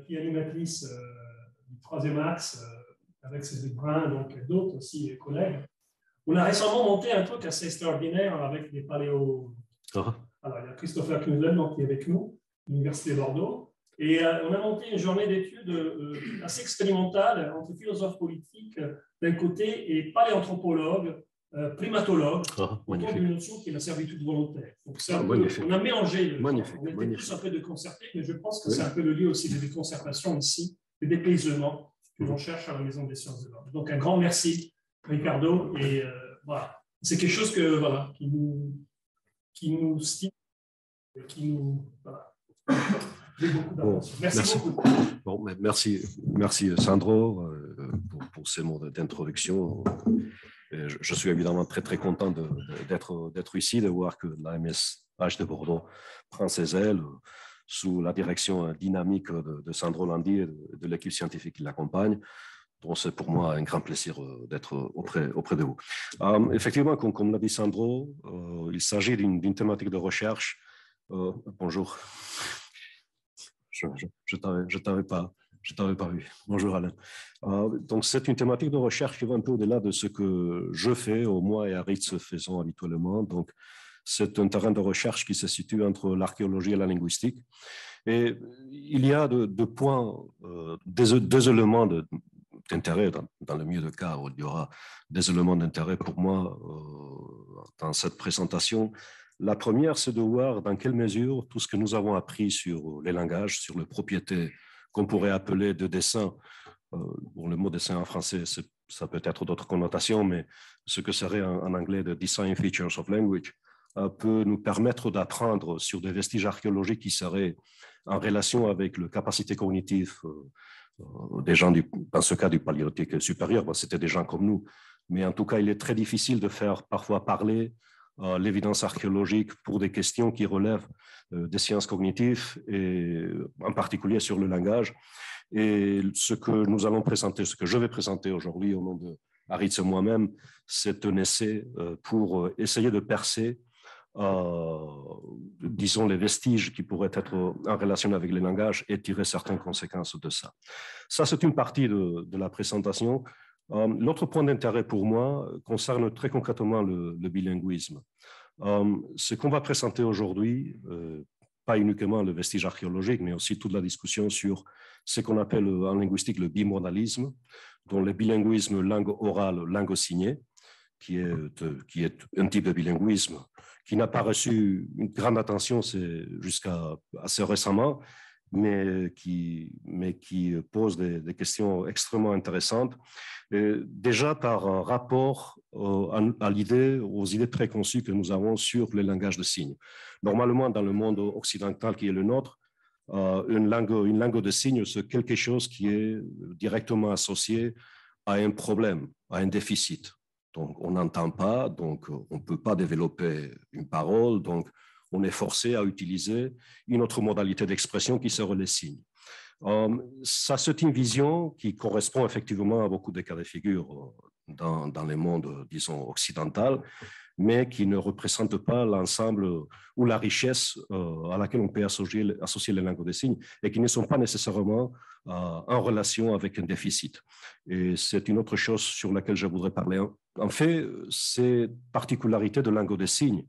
qui est animatrice du troisième axe, avec ses brins, donc d'autres aussi collègues. On a récemment monté un truc assez extraordinaire avec des paléo. Alors, il y a Christopher Knudsen qui est avec nous, l'Université de Bordeaux. Et on a monté une journée d'études assez expérimentale entre philosophes politiques d'un côté et paléanthropologues, primatologues, autour d'une notion qui est la servitude volontaire. Donc, on a mélangé. On était tous un peu déconcertés, mais je pense que c'est un peu le lieu aussi de déconcertation ici, de dépaysement que l'on cherche à la Maison des sciences de l'homme. Donc, un grand merci, Ricardo. Et voilà, c'est quelque chose que, voilà, qui nous stimule, qui nous. Voilà. Merci beaucoup. Bon, merci Sandro pour ces mots d'introduction. Je suis évidemment très très content d'être ici, de voir que l'AMSH de Bordeaux prend ses ailes sous la direction dynamique de Sandro Landi et de l'équipe scientifique qui l'accompagne. Donc c'est pour moi un grand plaisir d'être auprès de vous. Effectivement, comme l'a dit Sandro, il s'agit d'une thématique de recherche. Bonjour. Je t'avais pas vu. Bonjour Alain. Donc c'est une thématique de recherche qui va un peu au-delà de ce que je fais, moi et Aritz faisons habituellement. Donc c'est un terrain de recherche qui se situe entre l'archéologie et la linguistique. Et il y a deux points, deux éléments d'intérêt dans le mieux des cas où il y aura des éléments d'intérêt pour moi dans cette présentation. La première, c'est de voir dans quelle mesure tout ce que nous avons appris sur les langages, sur les propriétés qu'on pourrait appeler de dessin. Bon, le mot dessin en français, ça peut être d'autres connotations, mais ce que serait en anglais de design features of language peut nous permettre d'apprendre sur des vestiges archéologiques qui seraient en relation avec les capacités cognitives des gens, dans ce cas du paléolithique supérieur. C'était des gens comme nous. Mais en tout cas, il est très difficile de faire parfois parler l'évidence archéologique pour des questions qui relèvent des sciences cognitives, et en particulier sur le langage. Et ce que nous allons présenter, ce que je vais présenter aujourd'hui au nom de Aritz et moi-même, c'est un essai pour essayer de percer, disons, les vestiges qui pourraient être en relation avec les langages et tirer certaines conséquences de ça. Ça, c'est une partie de la présentation. L'autre point d'intérêt pour moi concerne très concrètement le bilinguisme. Ce qu'on va présenter aujourd'hui, pas uniquement le vestige archéologique, mais aussi toute la discussion sur ce qu'on appelle en linguistique le bimodalisme, dont le bilinguisme langue orale, langue signée, qui est un type de bilinguisme qui n'a pas reçu une grande attention jusqu'à assez récemment, mais qui pose des questions extrêmement intéressantes, déjà par rapport à aux idées préconçues que nous avons sur les langages de signes. Normalement, dans le monde occidental qui est le nôtre, une langue de signes, c'est quelque chose qui est directement associé à un problème, à un déficit. Donc, on n'entend pas, donc on ne peut pas développer une parole, donc on est forcé à utiliser une autre modalité d'expression qui serait les signes. Ça, c'est une vision qui correspond effectivement à beaucoup de cas de figure dans les mondes, disons, occidental, mais qui ne représente pas l'ensemble ou la richesse à laquelle on peut associer les langues des signes et qui ne sont pas nécessairement en relation avec un déficit. Et c'est une autre chose sur laquelle je voudrais parler. En fait, ces particularités de langue des signes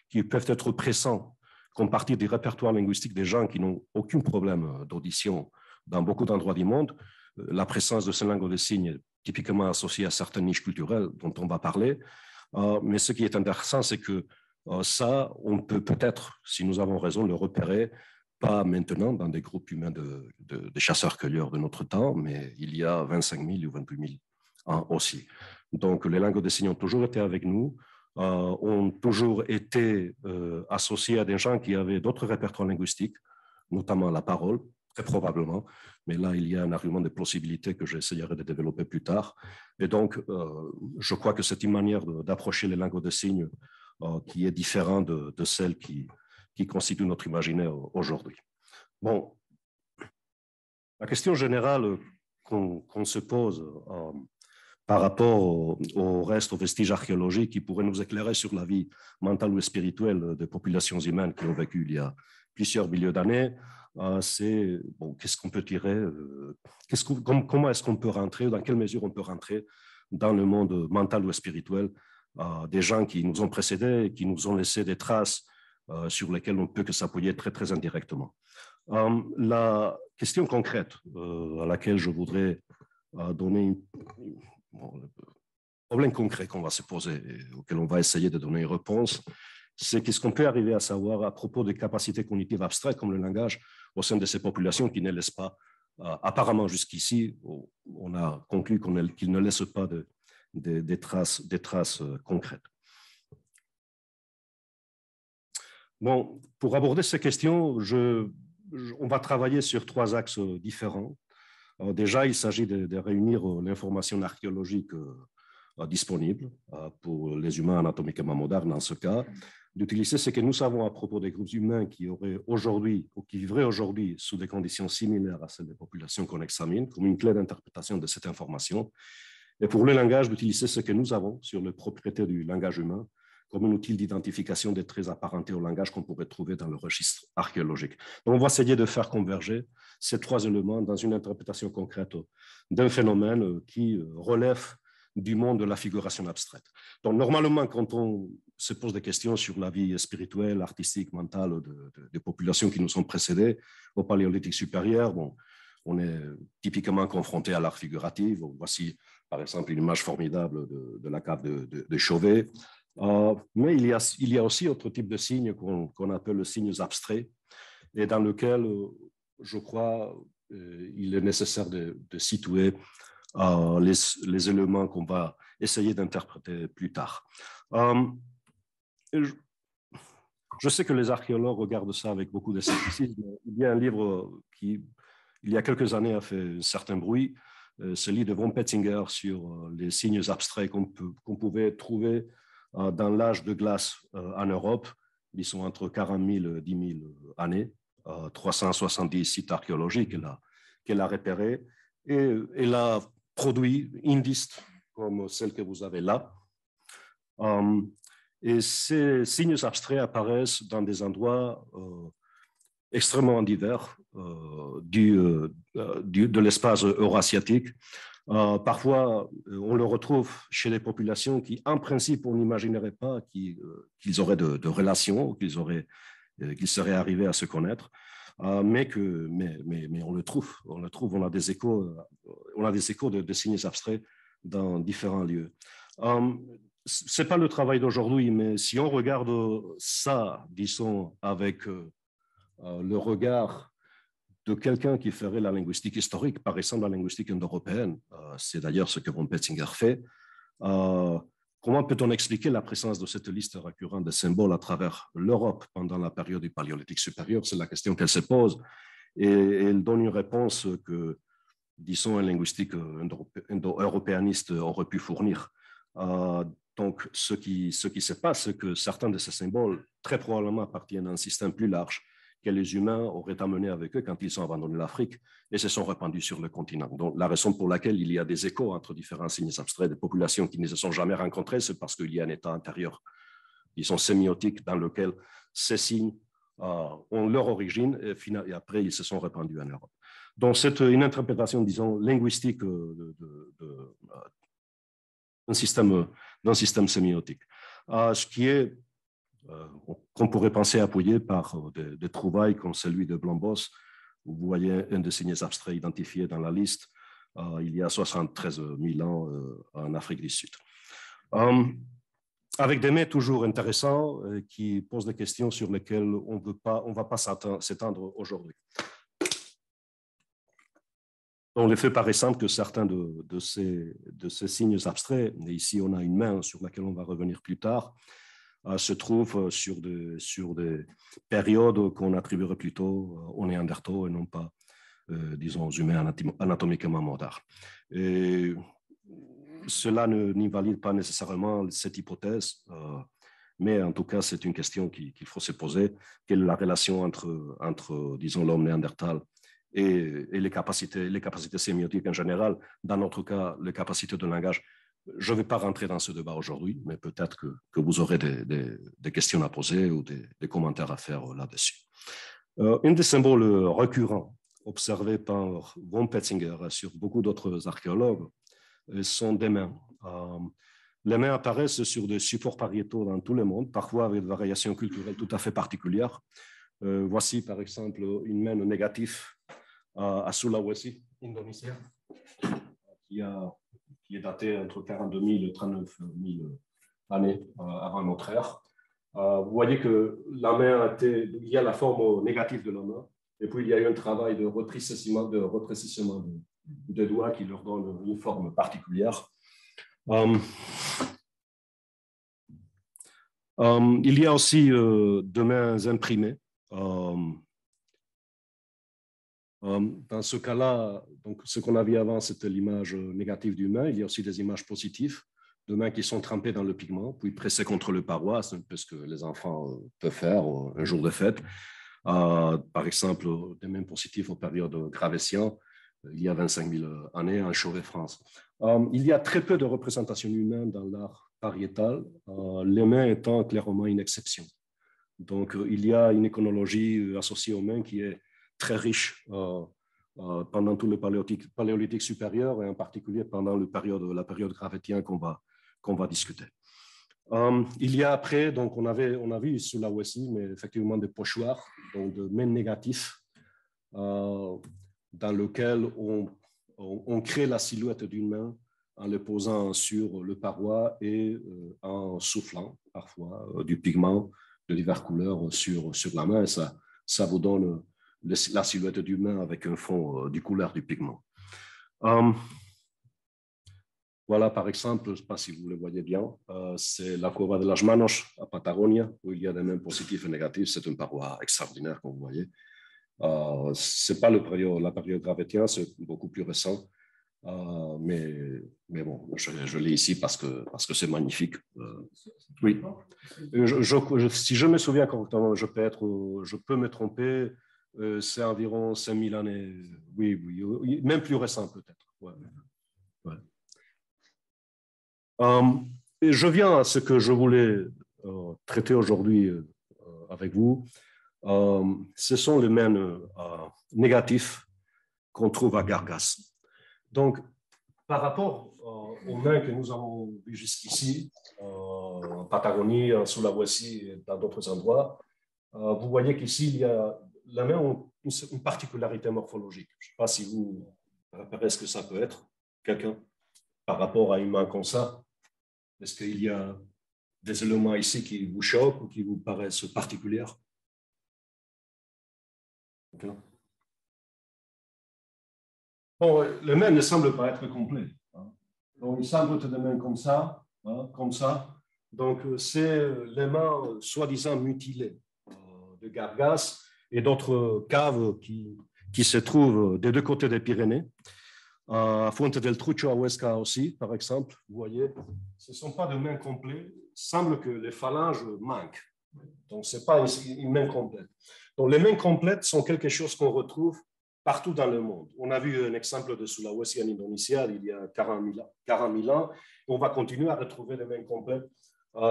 qui peuvent être pressants comme partie des répertoires linguistiques des gens qui n'ont aucun problème d'audition dans beaucoup d'endroits du monde, la présence de ces langues de signes est typiquement associée à certaines niches culturelles dont on va parler. Mais ce qui est intéressant, c'est que ça, on peut peut-être, si nous avons raison, le repérer, pas maintenant dans des groupes humains de chasseurs-cueilleurs de notre temps, mais il y a 25 000 ou 28 000 ans aussi. Donc, les langues de signes ont toujours été avec nous, ont toujours été associés à des gens qui avaient d'autres répertoires linguistiques, notamment la parole, très probablement, mais là, il y a un argument de plausibilité que j'essayerai de développer plus tard. Et donc, je crois que c'est une manière d'approcher les langues de signes qui est différente de celle qui constitue notre imaginaire aujourd'hui. Bon, la question générale qu'on se pose par rapport au reste, aux vestiges archéologiques qui pourraient nous éclairer sur la vie mentale ou spirituelle des populations humaines qui ont vécu il y a plusieurs milliers d'années, c'est bon, qu'est-ce qu'on peut tirer, comment est-ce qu'on peut rentrer, dans quelle mesure on peut rentrer dans le monde mental ou spirituel des gens qui nous ont précédés, qui nous ont laissé des traces sur lesquelles on ne peut que s'appuyer très, très indirectement. La question concrète à laquelle je voudrais donner le problème concret qu'on va se poser et auquel on va essayer de donner une réponse, c'est qu'est-ce qu'on peut arriver à savoir à propos des capacités cognitives abstraites comme le langage au sein de ces populations qui ne laissent pas, apparemment jusqu'ici, on a conclu qu'ils ne laissent pas des traces concrètes. Bon, pour aborder ces questions, on va travailler sur 3 axes différents. Alors déjà, il s'agit de réunir l'information archéologique disponible pour les humains anatomiquement modernes dans ce cas, d'utiliser ce que nous savons à propos des groupes humains qui auraient aujourd'hui ou qui vivraient aujourd'hui sous des conditions similaires à celles des populations qu'on examine, comme une clé d'interprétation de cette information. Et pour le langage, d'utiliser ce que nous avons sur les propriétés du langage humain comme un outil d'identification des traits apparentés au langage qu'on pourrait trouver dans le registre archéologique. Donc, on va essayer de faire converger ces 3 éléments dans une interprétation concrète d'un phénomène qui relève du monde de la figuration abstraite. Donc, normalement, quand on se pose des questions sur la vie spirituelle, artistique, mentale des populations qui nous ont précédées au Paléolithique supérieur, bon, on est typiquement confronté à l'art figuratif. Voici, par exemple, une image formidable de la cave de Chauvet. Mais il y a aussi autre type de signes qu'on appelle les signes abstraits et dans lequel, je crois, il est nécessaire de situer les éléments qu'on va essayer d'interpréter plus tard. Je sais que les archéologues regardent ça avec beaucoup de scepticisme. Il y a un livre qui, il y a quelques années, a fait un certain bruit, celui de von Petzinger sur les signes abstraits qu'on pouvait trouver dans l'âge de glace en Europe. Ils sont entre 40 000 et 10 000 années, 370 sites archéologiques qu'elle a repérés, et elle a produit une liste comme celle que vous avez là. Et ces signes abstraits apparaissent dans des endroits extrêmement divers de l'espace eurasiatique. Parfois, on le retrouve chez les populations qui, en principe, on n'imaginerait pas qu'ils auraient de relations, qu'ils seraient arrivés à se connaître, mais on le trouve, on a des échos de signes abstraits dans différents lieux. Ce n'est pas le travail d'aujourd'hui, mais si on regarde ça, disons, avec le regard de quelqu'un qui ferait la linguistique historique, par exemple la linguistique indo-européenne, c'est d'ailleurs ce que von Petzinger fait, comment peut-on expliquer la présence de cette liste récurrente de symboles à travers l'Europe pendant la période du Paléolithique supérieur? C'est la question qu'elle se pose. Et elle donne une réponse que, disons, un linguistique indo-européaniste aurait pu fournir. Donc, ce qui se passe, c'est que certains de ces symboles, très probablement, appartiennent à un système plus large que les humains auraient amené avec eux quand ils ont abandonné l'Afrique et se sont répandus sur le continent. Donc, la raison pour laquelle il y a des échos entre différents signes abstraits de populations qui ne se sont jamais rencontrées, c'est parce qu'il y a un état intérieur, disons, sémiotique, dans lequel ces signes ont leur origine et après, ils se sont répandus en Europe. Donc, c'est une interprétation, disons, linguistique d'un système sémiotique. Ce qui est qu'on pourrait penser appuyer par des trouvailles comme celui de Blombos. Vous voyez un des signes abstraits identifiés dans la liste il y a 73 000 ans en Afrique du Sud. Avec des mets toujours intéressants qui posent des questions sur lesquelles on ne va pas s'étendre aujourd'hui. Donc, le fait par exemple que certains de ces signes abstraits, et ici on a une main sur laquelle on va revenir plus tard, se trouvent sur des périodes qu'on attribuerait plutôt aux Néandertaux et non pas, disons, aux humains anatomiquement modernes. Et cela n'invalide pas nécessairement cette hypothèse, mais en tout cas, c'est une question qu'il faut se poser. Quelle est la relation entre disons, l'homme néandertal et les capacités sémiotiques en général, dans notre cas, les capacités de langage? Je ne vais pas rentrer dans ce débat aujourd'hui, mais peut-être que vous aurez des questions à poser ou des commentaires à faire là-dessus. Un des symboles récurrents observés par von Petzinger et sur beaucoup d'autres archéologues sont des mains. Les mains apparaissent sur des supports pariétaux dans tout le monde, parfois avec des variations culturelles tout à fait particulières. Voici par exemple une main négative à Sulawesi, Indonésie, qui est datée entre 42 000 et 39 000 années avant notre ère. Vous voyez que la main il y a la forme négative de la main, et puis il y a eu un travail de rétrécissement des doigts qui leur donne une forme particulière. Il y a aussi des mains imprimées. Dans ce cas-là, donc, ce qu'on a vu avant, c'était l'image négative d'une main. Il y a aussi des images positives de mains qui sont trempées dans le pigment, puis pressées contre le paroi, c'est un peu ce que les enfants peuvent faire un jour de fête. Par exemple, des mains positives aux périodes gravétiennes, il y a 25 000 années en Chauvet-France. Il y a très peu de représentations humaines dans l'art pariétal, les mains étant clairement une exception. Donc, il y a une iconologie associée aux mains qui est très riche pendant tout le paléolithique supérieur et en particulier pendant la période gravétienne qu'on va discuter. Il y a après, donc on a vu Sulawesi, mais effectivement des pochoirs, donc de mains négatifs, dans lequel on crée la silhouette d'une main en le posant sur le paroi et en soufflant parfois du pigment de diverses couleurs sur la main. Et ça vous donne la silhouette d'une main avec un fond du couleur du pigment. Voilà, par exemple, je ne sais pas si vous le voyez bien, c'est la Cova de las Manos à Patagonia, où il y a des mains positives et négatives. C'est une paroi extraordinaire, comme vous voyez. Ce n'est pas la période gravétienne, c'est beaucoup plus récent. Mais bon, je l'ai ici parce que c'est magnifique. Oui. Si je me souviens correctement, je peux me tromper, c'est environ 5000 années. Oui, même plus récent peut-être. Ouais. Ouais. Je viens à ce que je voulais traiter aujourd'hui avec vous. Ce sont les mains négatifs qu'on trouve à Gargas. Donc, par rapport aux mains que nous avons vues jusqu'ici, en Patagonie, en Sulawesi et dans d'autres endroits, vous voyez qu'ici, les mains ont une particularité morphologique. Je ne sais pas si vous repérez ce que ça peut être, quelqu'un, par rapport à une main comme ça. Est-ce qu'il y a des éléments ici qui vous choquent ou qui vous paraissent particuliers? Okay. Bon, les mains ne semblent pas être complets. Donc, il semble être des mains comme ça, comme ça. Donc, c'est les mains soi-disant mutilées de Gargas et d'autres caves qui se trouvent des deux côtés des Pyrénées. À Fuente del Trucho à Huesca aussi, par exemple, vous voyez, ce ne sont pas de mains complètes. Il semble que les phalanges manquent. Donc, ce n'est pas une main complète. Donc, les mains complètes sont quelque chose qu'on retrouve partout dans le monde. On a vu un exemple de Sulawesi en Indonésie il y a 40 000 ans. On va continuer à retrouver les mains complètes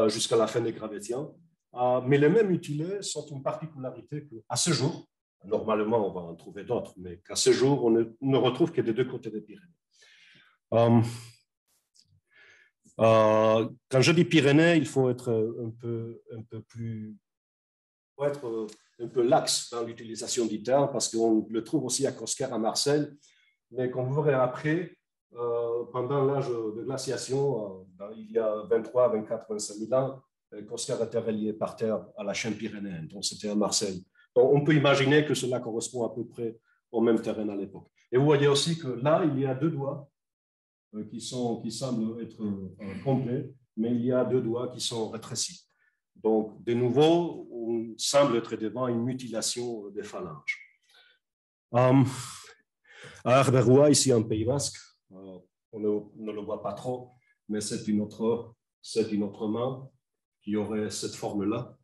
jusqu'à la fin des gravétiens. Mais les mains mutilées sont une particularité qu'à ce jour, normalement on va en trouver d'autres, mais qu'à ce jour, on ne retrouve que des deux côtés des Pyrénées. Quand je dis Pyrénées, il faut être un peu plus... faut être un peu lax dans l'utilisation du terme, parce qu'on le trouve aussi à Cosquer, à Marseille, mais comme vous verrez après, pendant l'âge de glaciation, il y a 23, 24, 25 000 ans, Cosquer était relié par terre à la chaîne pyrénéenne, donc c'était à Marseille. Donc on peut imaginer que cela correspond à peu près au même terrain à l'époque. Et vous voyez aussi que là, il y a deux doigts qui semblent être complets, mais il y a deux doigts qui sont rétrécis. Donc, de nouveau, on semble être devant une mutilation des phalanges. À Arberois, ici en Pays Basque, on ne le voit pas trop, mais c'est une autre main qui aurait cette forme-là,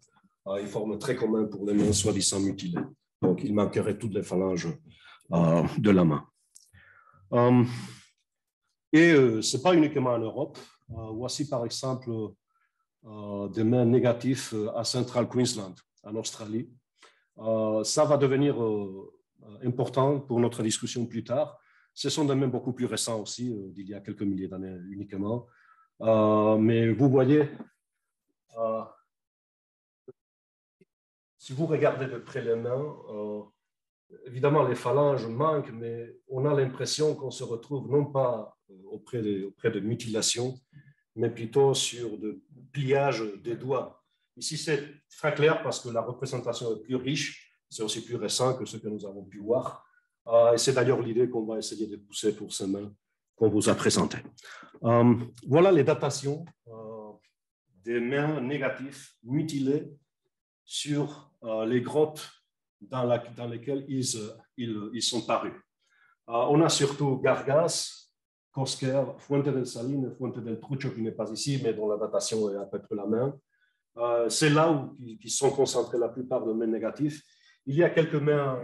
une forme très commune pour les mains soi-disant mutilées. Donc, il manquerait toutes les phalanges de la main. Et ce n'est pas uniquement en Europe. Voici par exemple des mains négatives à Central Queensland, en Australie. Ça va devenir important pour notre discussion plus tard. Ce sont des domaines beaucoup plus récents aussi, d'il y a quelques milliers d'années uniquement. Mais vous voyez, si vous regardez de près les mains, évidemment les phalanges manquent, mais on a l'impression qu'on se retrouve non pas auprès de mutilations, mais plutôt sur de pliage des doigts. Ici, c'est très clair parce que la représentation est plus riche, c'est aussi plus récent que ce que nous avons pu voir. Et c'est d'ailleurs l'idée qu'on va essayer de pousser pour ces mains qu'on vous a présentées. Voilà les datations des mains négatives mutilées sur les grottes dans lesquelles ils sont parus. On a surtout Gargas, Cosquer, Fuente del Salín, Fuente del Trucho qui n'est pas ici, mais dont la datation est à peu près la même. C'est là où ils sont concentrés la plupart de mains négatives. Il y a quelques mains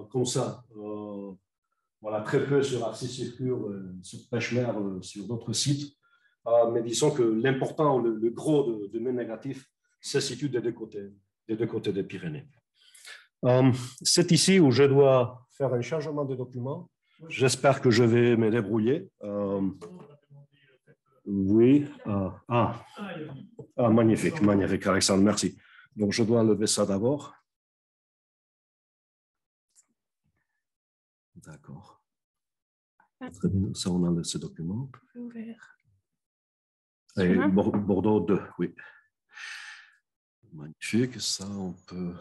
comme ça, voilà, très peu sur Arcis-sur-Cure, sur Pêche-Mer, sur d'autres sites. Mais disons que l'important, le gros de mains négatives, se situe des deux côtés des Pyrénées. C'est ici où je dois faire un changement de document. J'espère que je vais me débrouiller. Oui. Magnifique, magnifique, Alexandre, merci. Donc, je dois lever ça d'abord. D'accord. Très bien, ça, on a ce document. Et Bordeaux 2, oui. Magnifique, ça, on peut...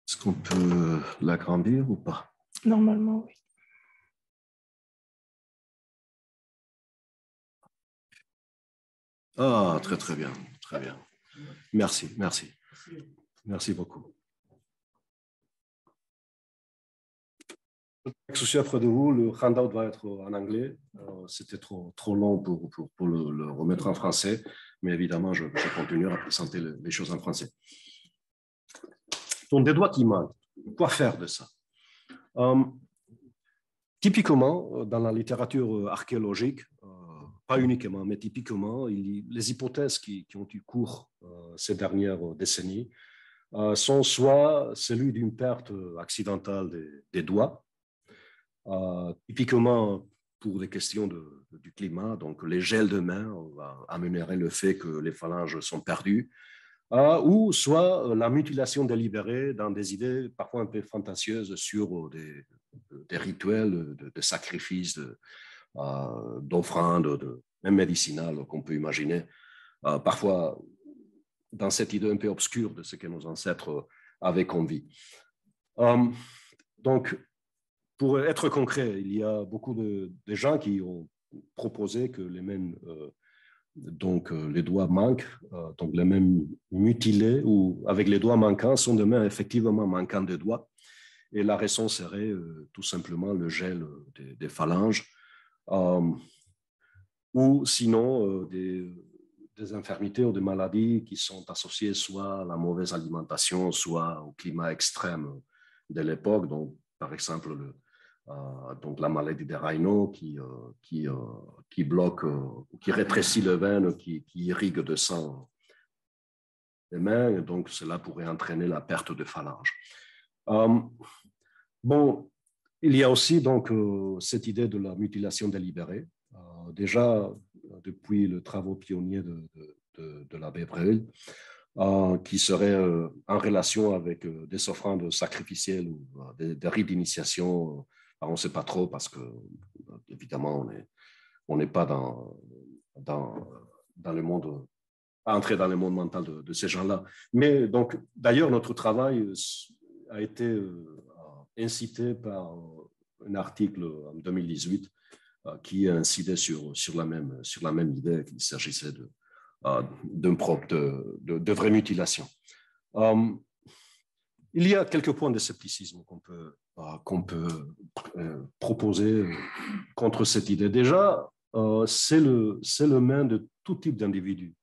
Est-ce qu'on peut l'agrandir ou pas? Normalement, oui. Ah, très, très bien, très bien. Merci, merci. Merci beaucoup. Je suis auprès de vous, le handout va être en anglais. C'était trop long pour le remettre en français, mais évidemment, je continuerai à présenter les choses en français. Donc, des doigts qui manquent. Quoi faire de ça? Typiquement, dans la littérature archéologique, pas uniquement, mais typiquement, les hypothèses qui ont eu cours ces dernières décennies sont soit celui d'une perte accidentelle des doigts, typiquement pour des questions du climat, donc les gels de main amèneraient le fait que les phalanges sont perdues, ou soit la mutilation délibérée dans des idées parfois un peu fantasieuses sur des rituels de sacrifices, d'offrandes, même médicinales qu'on peut imaginer, parfois dans cette idée un peu obscure de ce que nos ancêtres avaient envie. Donc, pour être concret, il y a beaucoup de gens qui ont proposé que les mains, donc les doigts manquent, donc les mains mutilées ou avec les doigts manquants sont des mains effectivement manquant de doigts. Et la raison serait tout simplement le gel des phalanges ou sinon des infirmités ou des maladies qui sont associées soit à la mauvaise alimentation, soit au climat extrême de l'époque. Donc, par exemple, donc la maladie des Raynaud qui bloque, qui rétrécit les veines, qui irrigue de sang les mains. Et donc, cela pourrait entraîner la perte de phalanges. Bon, il y a aussi donc cette idée de la mutilation délibérée. Déjà, depuis le travaux pionniers de l'abbé Breuil, qui serait en relation avec des offrandes sacrificielles ou des rites d'initiation. On ne sait pas trop parce que, évidemment, on n'est pas dans le monde, à entrer dans le monde mental de ces gens-là. Mais donc, d'ailleurs, notre travail a été incité par un article en 2018 qui incidait sur la même idée qu'il s'agissait de vraies mutilations. Il y a quelques points de scepticisme qu'on peut proposer contre cette idée. Déjà, c'est le main de tout type d'individus.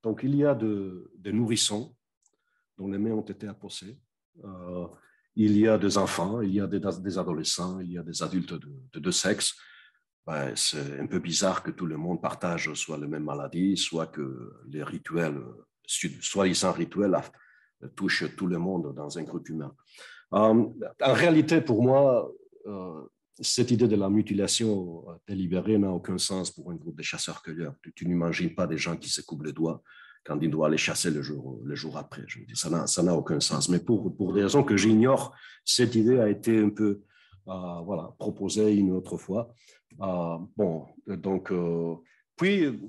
Donc, il y a des nourrissons dont les mains ont été apposées. Il y a des enfants, il y a des adolescents, il y a des adultes de deux sexes. C'est un peu bizarre que tout le monde partage soit la même maladie, soit que les rituels soi-disant rituel touche tout le monde dans un groupe humain. En réalité, pour moi, cette idée de la mutilation délibérée n'a aucun sens pour un groupe de chasseurs-cueilleurs. Tu n'imagines pas des gens qui se coupent les doigts quand ils doivent aller chasser le jour après. Je me dis, ça n'a aucun sens. Mais pour des raisons que j'ignore, cette idée a été un peu proposée une autre fois. Puis,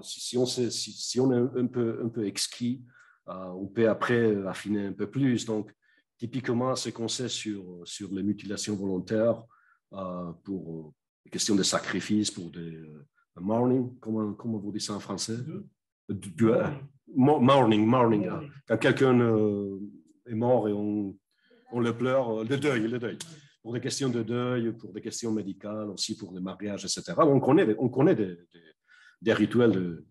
si on est un peu exquis, on peut après affiner un peu plus. Donc, typiquement, ce qu'on sait sur les mutilations volontaires pour des questions de sacrifice, pour des mourning, comment vous dites ça en français? Mourning. Quand quelqu'un est mort et on le pleure, le deuil. Pour des questions de deuil, pour des questions médicales, aussi pour les mariages, etc. On connaît des rituels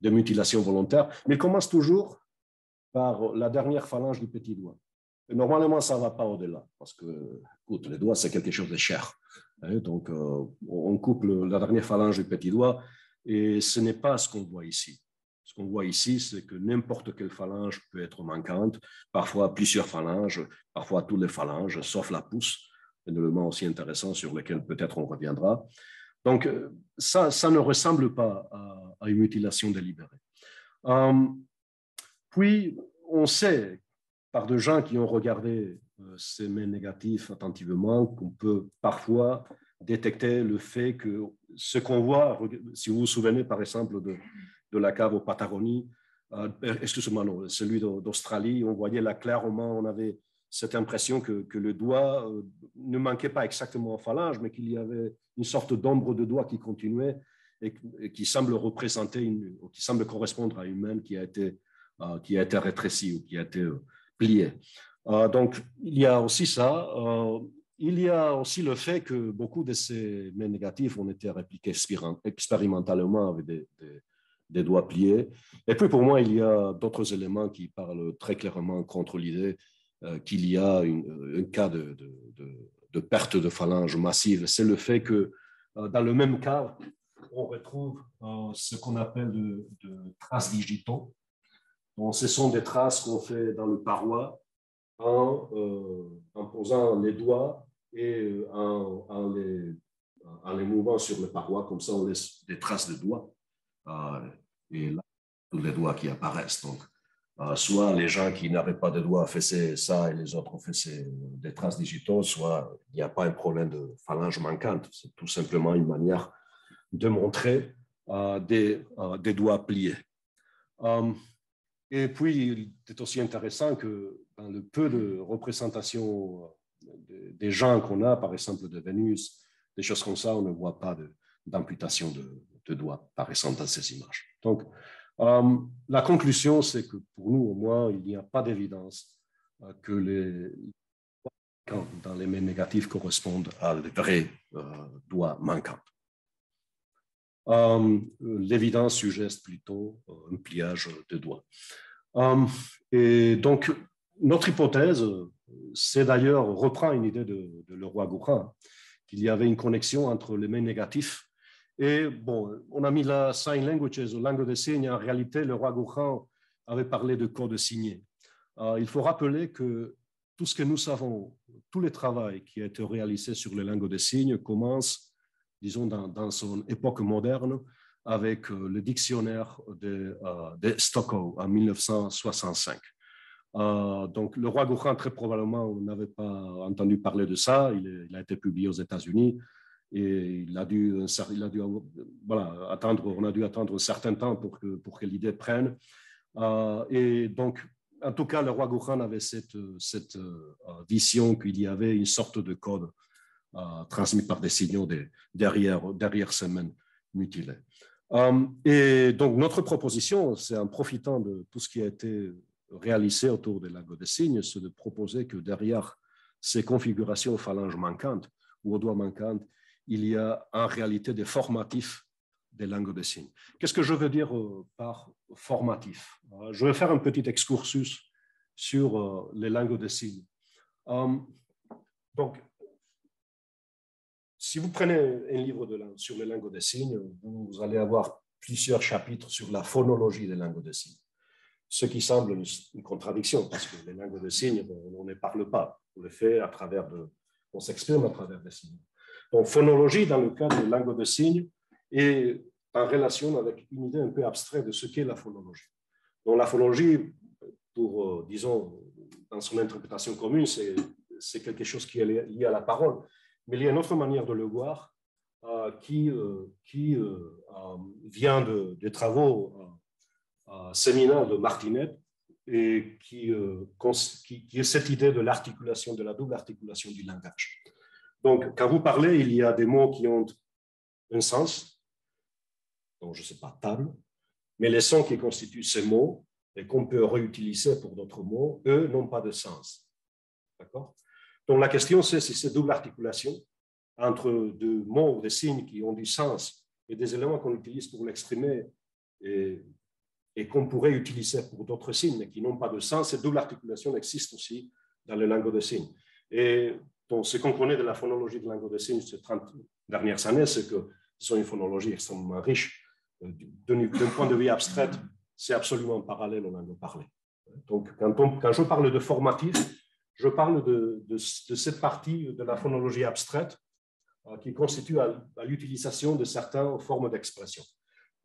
de mutilation volontaire, mais ils commencent toujours par la dernière phalange du petit doigt. Et normalement, ça ne va pas au-delà, parce que, écoute, les doigts, c'est quelque chose de cher. Donc, on coupe la dernière phalange du petit doigt, et ce n'est pas ce qu'on voit ici. Ce qu'on voit ici, c'est que n'importe quelle phalange peut être manquante, parfois plusieurs phalanges, parfois toutes les phalanges, sauf la pousse, un élément aussi intéressant sur lequel peut-être on reviendra. Donc, ça ne ressemble pas à une mutilation délibérée. Puis, on sait, par des gens qui ont regardé ces mains négatifs attentivement, qu'on peut parfois détecter le fait que ce qu'on voit, si vous vous souvenez par exemple de la cave au Patagonie, excusez-moi, non, celui d'Australie, on voyait là clairement, on avait cette impression que le doigt ne manquait pas exactement en phalange, mais qu'il y avait une sorte d'ombre de doigt qui continuait et qui semble représenter, qui semble correspondre à une main qui a été rétrécie ou qui a été pliée. Donc, il y a aussi ça. Il y a aussi le fait que beaucoup de ces mains négatives ont été répliquées expérimentalement avec des doigts pliés. Et puis, pour moi, il y a d'autres éléments qui parlent très clairement contre l'idée qu'il y a un cas de perte de phalange massive. C'est le fait que dans le même cas, on retrouve ce qu'on appelle de traces digitaux. Donc, ce sont des traces qu'on fait dans le paroi en posant les doigts et en les mouvant sur le paroi. Comme ça, on laisse des traces de doigts. Et là, tous les doigts qui apparaissent. Donc, soit les gens qui n'avaient pas de doigts faisaient ça et les autres faisaient des traces digitaux, soit il n'y a pas un problème de phalange manquante. C'est tout simplement une manière de montrer des doigts pliés. Et puis, il est aussi intéressant que dans le peu de représentations des gens qu'on a, par exemple de Vénus, des choses comme ça, on ne voit pas d'amputation de doigts, par exemple, dans ces images. Donc, la conclusion, c'est que pour nous, au moins, il n'y a pas d'évidence que les doigts dans les mains négatives correspondent à des vrais doigts manquants. L'évidence suggeste plutôt un pliage de doigts. Et donc, notre hypothèse, c'est d'ailleurs, reprend une idée de Leroy Gourhan, qu'il y avait une connexion entre les mains négatifs. Et bon, on a mis la sign languages, langue des signes. En réalité, Leroy Gourhan avait parlé de code signé. Il faut rappeler que tout ce que nous savons, tout le travail qui a été réalisé sur les langues des signes commence, disons, dans son époque moderne, avec le dictionnaire de Stokoe en 1965. Donc, le roi Gourhan, très probablement, on n'avait pas entendu parler de ça. Il a été publié aux États-Unis et on a dû attendre un certain temps pour que l'idée prenne. Et donc, en tout cas, le roi Gourhan avait cette vision qu'il y avait une sorte de code transmis par des signaux derrière ces mains mutilées. Et donc, notre proposition, c'est en profitant de tout ce qui a été réalisé autour des langues des signes, c'est de proposer que derrière ces configurations phalanges manquantes ou aux doigts manquantes, il y a en réalité des formatifs des langues des signes. Qu'est-ce que je veux dire par formatif? Je vais faire un petit excursus sur les langues des signes. Donc, si vous prenez un livre sur les langues des signes, vous allez avoir plusieurs chapitres sur la phonologie des langues des signes. ce qui semble une contradiction, parce que les langues de signes, on ne parle pas. On le fait on s'exprime à travers des signes. Donc, phonologie, dans le cas des langues de signes, est en relation avec une idée un peu abstraite de ce qu'est la phonologie. Donc, la phonologie, disons, dans son interprétation commune, c'est quelque chose qui est lié à la parole. Mais il y a une autre manière de le voir qui vient des travaux séminaires de Martinet et qui est cette idée de l'articulation, de la double articulation du langage. Donc, quand vous parlez, il y a des mots qui ont un sens, donc je ne sais pas, table, mais les sons qui constituent ces mots et qu'on peut réutiliser pour d'autres mots, eux, n'ont pas de sens. D'accord? Donc, la question, c'est si cette double articulation entre deux mots ou des signes qui ont du sens et des éléments qu'on utilise pour l'exprimer et qu'on pourrait utiliser pour d'autres signes mais qui n'ont pas de sens, cette double articulation existe aussi dans les langues de signes. Et donc, ce qu'on connaît de la phonologie de langue de signes ces 30 dernières années, c'est que c'est une phonologie extrêmement riche. D'un point de vue abstrait, c'est absolument parallèle aux langues parlées. Donc, quand je parle de formatif, je parle de cette partie de la phonologie abstraite qui constitue à l'utilisation de certaines formes d'expression.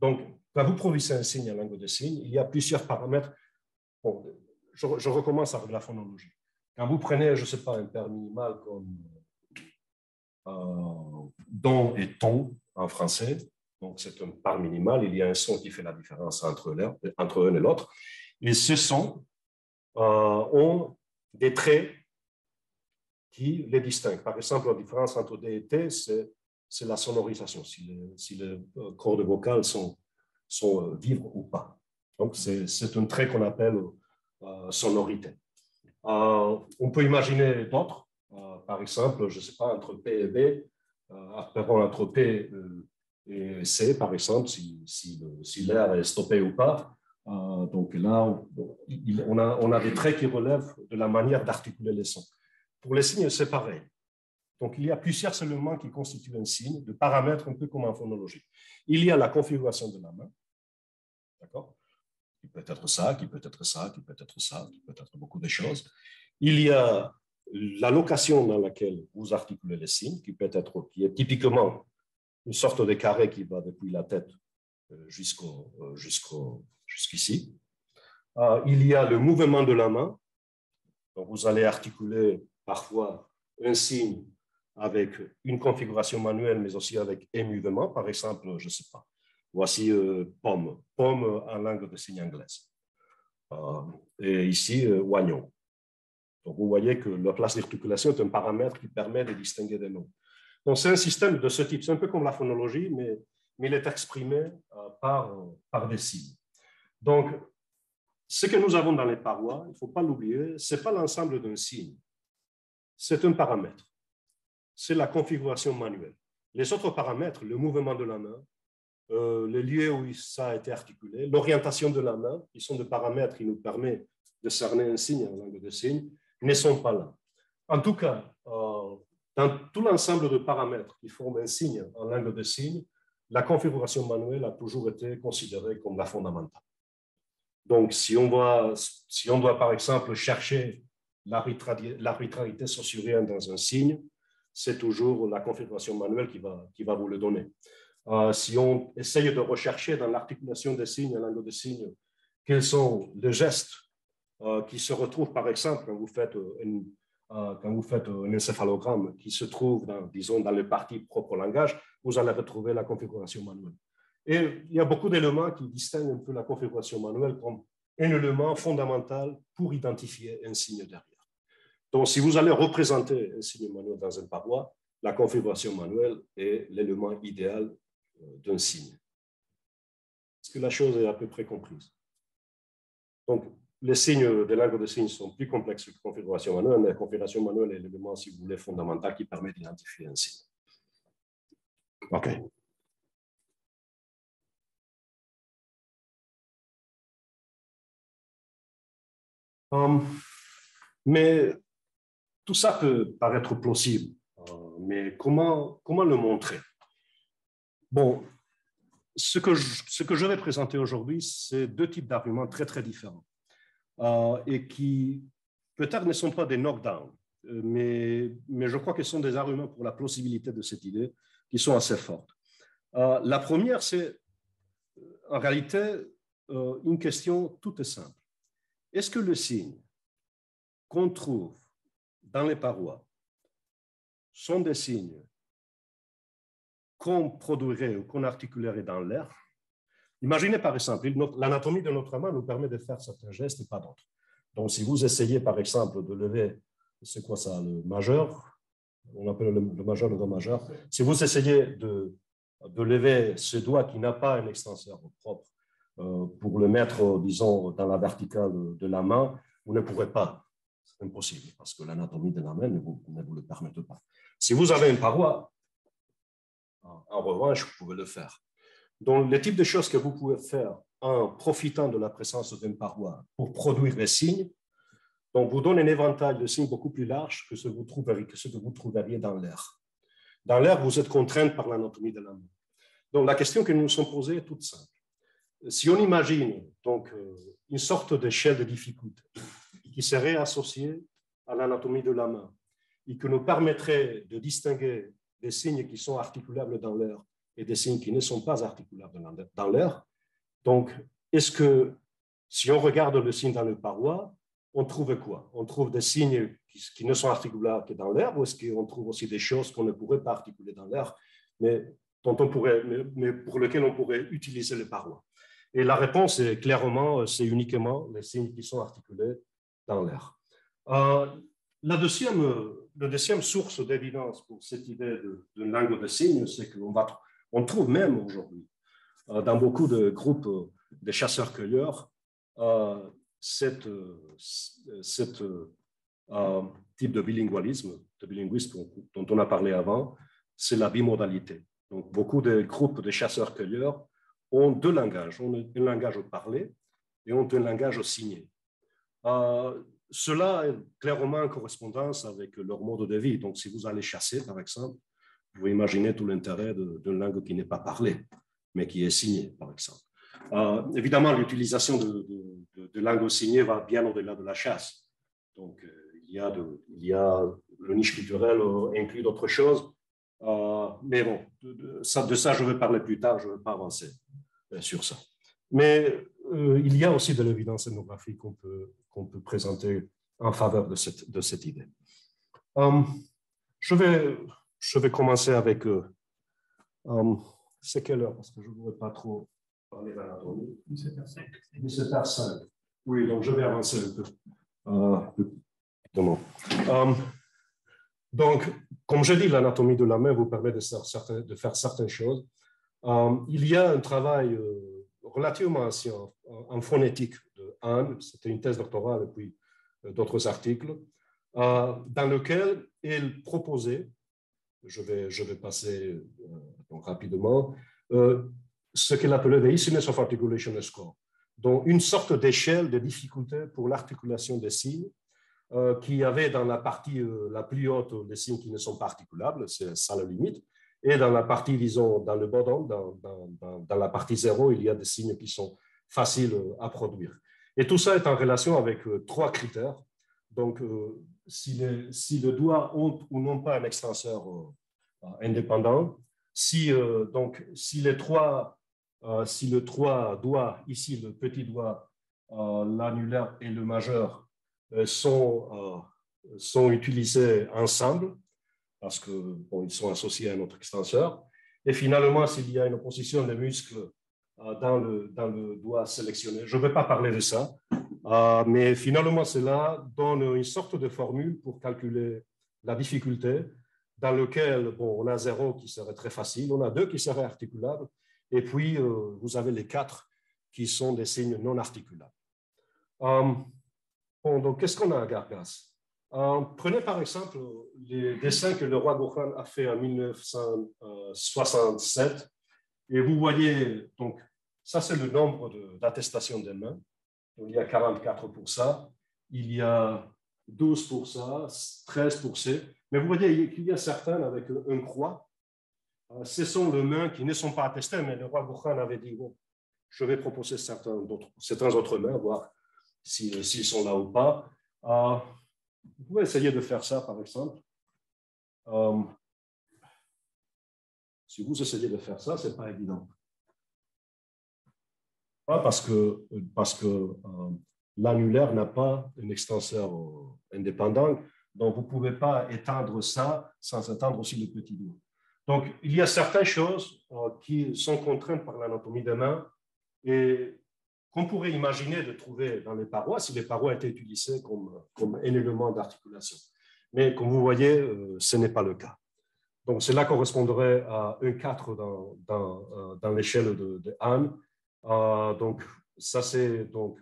Donc, quand vous produisez un signe en langue de signes, il y a plusieurs paramètres. Bon, je recommence avec la phonologie. Quand vous prenez, je ne sais pas, un paire minimal comme don et ton en français, donc c'est un part minimal, il y a un son qui fait la différence entre un et l'autre, et ce son ont des traits qui les distinguent. Par exemple, la différence entre D et T, c'est la sonorisation, si les cordes vocales sont vives ou pas. Donc, c'est un trait qu'on appelle sonorité. On peut imaginer d'autres, par exemple, je ne sais pas, entre P et B, entre P et C, par exemple, si l'air est stoppé ou pas. Donc là, on a des traits qui relèvent de la manière d'articuler les sons. Pour les signes, c'est pareil. Donc, il y a plusieurs éléments qui constituent un signe, de paramètres un peu comme en phonologie. Il y a la configuration de la main, d'accord? Qui peut être ça, qui peut être ça, qui peut être ça, qui peut être beaucoup de choses. Il y a la location dans laquelle vous articulez les signes, qui est typiquement une sorte de carré qui va depuis la tête jusqu'ici. Il y a le mouvement de la main. Donc, vous allez articuler parfois un signe avec une configuration manuelle, mais aussi avec un mouvement. Par exemple, je ne sais pas, voici pomme en langue de signes anglaise. Et ici, oignon. Donc, vous voyez que la place d'articulation est un paramètre qui permet de distinguer des noms. Donc, c'est un système de ce type. C'est un peu comme la phonologie, mais il est exprimé par des signes. Donc, ce que nous avons dans les parois, il ne faut pas l'oublier, ce n'est pas l'ensemble d'un signe. C'est un paramètre. C'est la configuration manuelle. Les autres paramètres, le mouvement de la main, le lieu où ça a été articulé, l'orientation de la main, qui sont des paramètres qui nous permettent de cerner un signe en langue de signes, ne sont pas là. En tout cas, dans tout l'ensemble de paramètres qui forment un signe en langue de signes, la configuration manuelle a toujours été considérée comme la fondamentale. Donc, si on doit, par exemple, chercher l'arbitrarité saussurienne dans un signe, c'est toujours la configuration manuelle qui va vous le donner. Si on essaye de rechercher dans l'articulation des signes, en langue de signes, quels sont les gestes qui se retrouvent, par exemple, quand vous faites un encéphalogramme qui se trouve, disons, dans les parties propres au langage, vous allez retrouver la configuration manuelle. Et il y a beaucoup d'éléments qui distinguent un peu la configuration manuelle comme un élément fondamental pour identifier un signe derrière. Donc, si vous allez représenter un signe manuel dans une paroi, la configuration manuelle est l'élément idéal d'un signe. Est-ce que la chose est à peu près comprise? Donc, les signes des langues de signes sont plus complexes que la configuration manuelle, mais la configuration manuelle est l'élément, si vous voulez, fondamental qui permet d'identifier un signe. OK. Mais tout ça peut paraître plausible, mais comment le montrer? Bon, ce que je vais présenter aujourd'hui, c'est deux types d'arguments très, très différents. et qui peut-être ne sont pas des knockdowns, mais je crois que ce sont des arguments pour la plausibilité de cette idée qui sont assez fortes. La première, c'est en réalité une question toute simple. Est-ce que les signes qu'on trouve dans les parois sont des signes qu'on produirait ou qu'on articulerait dans l'air? Imaginez par exemple, l'anatomie de notre main nous permet de faire certains gestes et pas d'autres. Donc si vous essayez par exemple de lever, c'est quoi ça, le majeur, on appelle le majeur, le doigt majeur, si vous essayez de lever ce doigt qui n'a pas un extenseur propre pour le mettre, disons, dans la verticale de la main, vous ne pourrez pas. C'est impossible parce que l'anatomie de la main ne vous le permet pas. Si vous avez une paroi, en revanche, vous pouvez le faire. Donc, le type de choses que vous pouvez faire en profitant de la présence d'une paroi pour produire des signes, donc vous donne un éventail de signes beaucoup plus large que ce que vous trouveriez dans l'air. Dans l'air, vous êtes contrainte par l'anatomie de la main. Donc, la question que nous nous sommes posée est toute simple. Si on imagine donc une sorte d'échelle de difficulté qui serait associée à l'anatomie de la main et que nous permettrait de distinguer des signes qui sont articulables dans l'air et des signes qui ne sont pas articulables dans l'air, donc est-ce que si on regarde le signe dans les parois, on trouve quoi? On trouve des signes qui ne sont articulables que dans l'air, ou est-ce qu'on trouve aussi des choses qu'on ne pourrait pas articuler dans l'air, mais pour lesquelles on pourrait utiliser les parois? Et la réponse est clairement, c'est uniquement les signes qui sont articulés dans l'air. La deuxième source d'évidence pour cette idée de langue de signes, c'est qu'on trouve même aujourd'hui, dans beaucoup de groupes de chasseurs-cueilleurs, cet type de bilinguisme dont on a parlé avant, c'est la bimodalité. Donc, beaucoup de groupes de chasseurs-cueilleurs ont deux langages. On a un langage parlé et ont un langage signé. Cela est clairement en correspondance avec leur mode de vie. Donc, si vous allez chasser, par exemple, vous pouvez imaginer tout l'intérêt d'une langue qui n'est pas parlée, mais qui est signée, par exemple. Évidemment, l'utilisation de langues signées va bien au-delà de la chasse. Donc, il y a le niche culturel inclut d'autres choses. Mais bon, de ça, je vais parler plus tard, je ne vais pas avancer sur ça. Mais il y a aussi de l'évidence ethnographique qu'on peut présenter en faveur de cette idée. Je vais commencer avec... c'est quelle heure? Parce que je ne voudrais pas trop parler d'anatomie. 17h05. 17h05. Oui, donc je vais avancer un peu. Donc, comme je dis, l'anatomie de la main vous permet de faire certaines choses. Il y a un travail relativement ancien en phonétique de Anne, c'était une thèse doctorale et puis d'autres articles, dans lequel elle proposait, je vais passer donc rapidement, ce qu'elle appelait the easiness of articulation score, donc une sorte d'échelle de difficulté pour l'articulation des signes, qui avait dans la partie la plus haute les signes qui ne sont pas articulables, c'est ça la limite, et dans la partie, disons, dans le bottom, dans la partie 0, il y a des signes qui sont faciles à produire. Et tout ça est en relation avec trois critères. Donc, si le doigt ont ou non pas un extenseur indépendant, si le trois doigts, ici le petit doigt, l'annulaire et le majeur, sont utilisés ensemble, parce qu'ils bon, sont associés à notre extenseur. Et finalement, s'il y a une opposition des muscles dans le doigt sélectionné, je ne vais pas parler de ça, mais finalement, cela donne une sorte de formule pour calculer la difficulté, dans lequel bon, on a 0 qui serait très facile, on a 2 qui seraient articulables, et puis vous avez les 4 qui sont des signes non articulables. Bon, donc, qu'est-ce qu'on a à Gargas? Prenez par exemple les dessins que le roi Gohan a fait en 1967, et vous voyez, donc, ça c'est le nombre d'attestations des mains. Donc, il y a 44 pour ça, il y a 12 pour ça, 13 pour C, mais vous voyez qu'il y a certaines avec un croix. Ce sont les mains qui ne sont pas attestées, mais le roi Gohan avait dit, bon, je vais proposer certains autres mains, voir s'ils sont là ou pas. Vous pouvez essayer de faire ça, par exemple. Si vous essayez de faire ça, ce n'est pas évident. Pas parce que l'annulaire n'a pas un extenseur indépendant, donc vous ne pouvez pas étendre ça sans étendre aussi le petit doigt. Donc, il y a certaines choses qui sont contraintes par l'anatomie des mains et qu'on pourrait imaginer de trouver dans les parois si les parois étaient utilisées comme un élément d'articulation. Mais comme vous voyez, ce n'est pas le cas. Donc, cela correspondrait à 1/4 dans l'échelle de Hahn. Donc, ça, c'est donc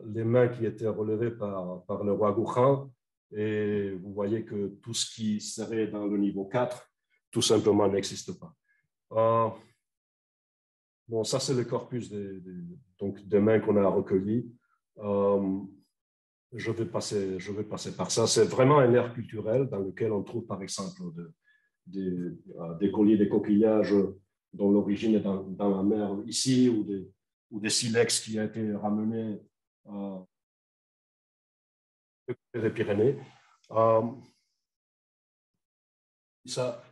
les mains qui étaient relevées par le roi Gouchan. Et vous voyez que tout ce qui serait dans le niveau 4, tout simplement n'existe pas. Bon, ça, c'est le corpus des mains qu'on a recueillis. Je vais passer par ça. C'est vraiment un aire culturel dans lequel on trouve, par exemple, des colliers, des coquillages dont l'origine est dans la mer ici, ou des silex qui ont été ramenés des Pyrénées.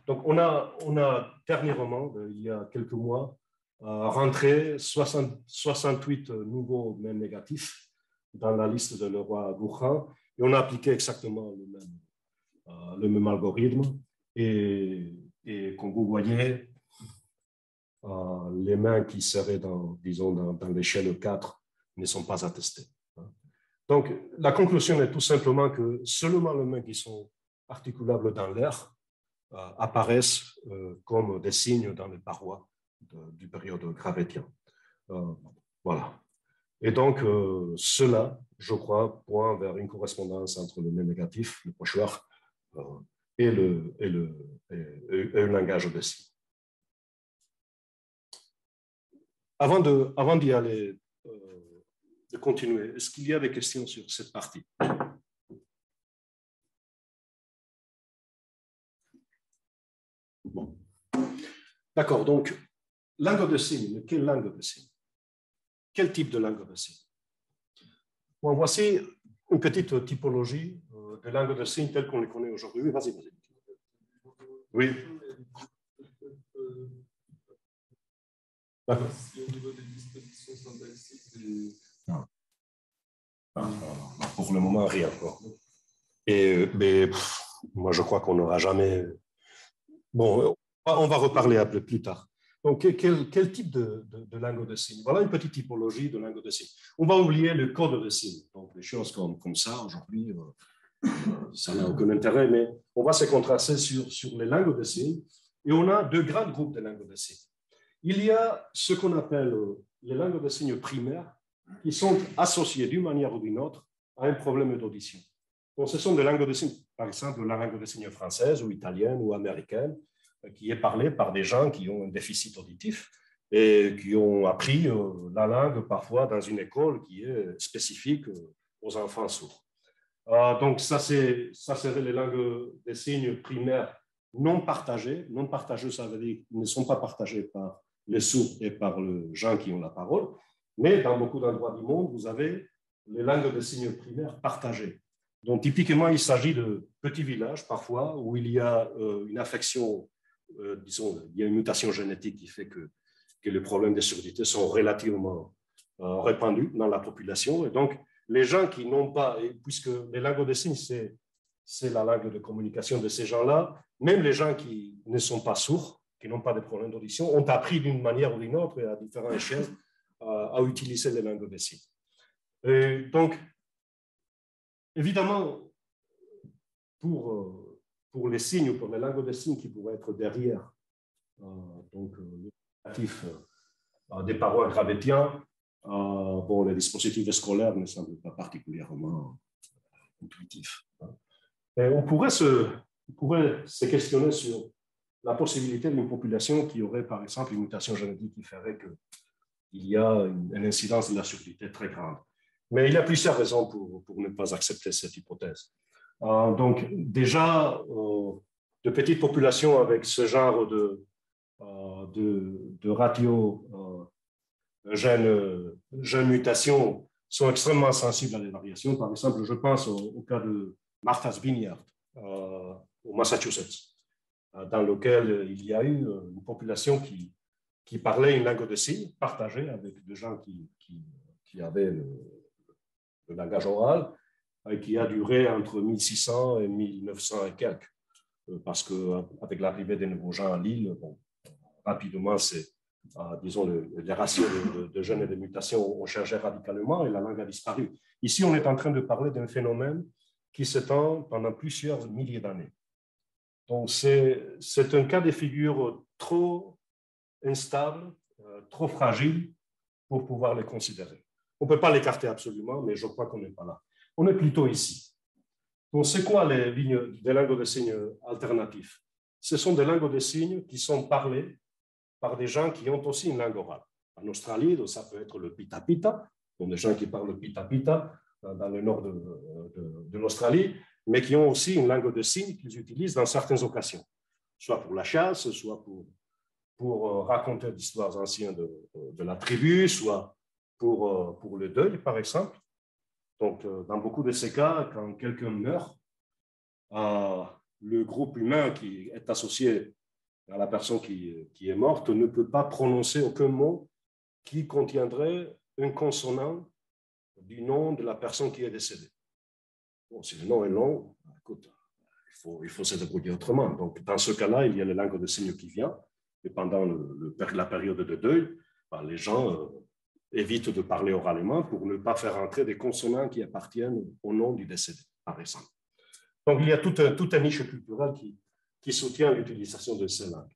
Donc, on a dernièrement, il y a quelques mois, rentré 68 nouveaux mêmes négatifs dans la liste de le roi Gouchan, et on a appliqué exactement le même algorithme. Et comme vous voyez, les mains qui seraient dans l'échelle 4 ne sont pas attestées. Donc, la conclusion est tout simplement que seulement les mains qui sont articulables dans l'air apparaissent comme des signes dans les parois du période gravétien. Voilà. Et donc, cela, je crois, pointe vers une correspondance entre le nez négatif, le pochoir, et un langage de signes. Avant d'y aller, de continuer, est-ce qu'il y a des questions sur cette partie? Bon. D'accord, donc, langue de signes, mais quelle langue de signes? Quel type de langue de signes? Bon, voici une petite typologie de langue de signes telle qu'on les connaît aujourd'hui. Oui, vas-y. Oui. D'accord. Pour le moment, rien. Mais moi, je crois qu'on n'aura jamais... Bon, on va reparler un peu plus tard. Donc, quel type de langue de signes? Voilà une petite typologie de langue de signes. On va oublier le code de signes. Donc, les choses comme ça, aujourd'hui, ça n'a aucun intérêt, mais on va se contraster sur les langues de signes. Et on a deux grands groupes de langues de signes. Il y a ce qu'on appelle les langues de signes primaires qui sont associées d'une manière ou d'une autre à un problème d'audition. Donc, ce sont des langues de signes, par exemple, la langue de signes française ou italienne ou américaine, qui est parlée par des gens qui ont un déficit auditif et qui ont appris la langue parfois dans une école qui est spécifique aux enfants sourds. Donc, ça serait les langues des signes primaires non partagées. Non partagées, ça veut dire qu'ils ne sont pas partagées par les sourds et par les gens qui ont la parole. Mais dans beaucoup d'endroits du monde, vous avez les langues des signes primaires partagées. Donc, typiquement, il s'agit de petits villages, parfois, où il y a une affection, disons, il y a une mutation génétique qui fait que les problèmes de surdité sont relativement répandus dans la population. Et donc, les gens qui n'ont pas, puisque les langues des signes, c'est la langue de communication de ces gens-là, même les gens qui ne sont pas sourds, qui n'ont pas de problème d'audition, ont appris d'une manière ou d'une autre et à différentes échelles à utiliser les langues des signes. Et donc, évidemment, pour les signes, pour les langues des signes qui pourraient être derrière, donc le négatif des parois gravétiens, bon, les dispositifs scolaires ne semblent pas particulièrement intuitifs. Et on pourrait se questionner sur la possibilité d'une population qui aurait, par exemple, une mutation génétique qui ferait qu'il y a une incidence de la surdité très grande. Mais il y a plusieurs raisons pour ne pas accepter cette hypothèse. Donc, déjà, de petites populations avec ce genre de ratio gène mutation sont extrêmement sensibles à les variations. Par exemple, je pense au cas de Martha's Vineyard, au Massachusetts, dans lequel il y a eu une population qui parlait une langue de signes partagée avec des gens qui avaient le langage oral, et qui a duré entre 1600 et 1900 et quelques. Parce qu'avec l'arrivée des nouveaux gens à l'île, bon, rapidement, disons, les ratios de jeunes et de mutations ont changé radicalement et la langue a disparu. Ici, on est en train de parler d'un phénomène qui s'étend pendant plusieurs milliers d'années. Donc, c'est un cas de figure trop instable, trop fragile pour pouvoir les considérer. On ne peut pas l'écarter absolument, mais je crois qu'on n'est pas là. On est plutôt ici. Donc, c'est quoi les langues de signes alternatives? Ce sont des langues de signes qui sont parlées par des gens qui ont aussi une langue orale. En Australie, ça peut être le pita-pita, donc des gens qui parlent le pita-pita dans le nord de l'Australie, mais qui ont aussi une langue de signes qu'ils utilisent dans certaines occasions, soit pour la chasse, soit pour raconter des histoires anciennes de la tribu, soit pour le deuil, par exemple. Donc, dans beaucoup de ces cas, quand quelqu'un meurt, le groupe humain qui est associé à la personne qui est morte ne peut pas prononcer aucun mot qui contiendrait un consonant du nom de la personne qui est décédée. Bon, si le nom est long, écoute, il faut se débrouiller autrement. Donc, dans ce cas-là, il y a les langues de signes qui viennent, et pendant la période de deuil, les gens évitent de parler oralement pour ne pas faire entrer des consonants qui appartiennent au nom du décédé, par exemple. Donc, il y a tout un niche culturel qui soutient l'utilisation de ces langues.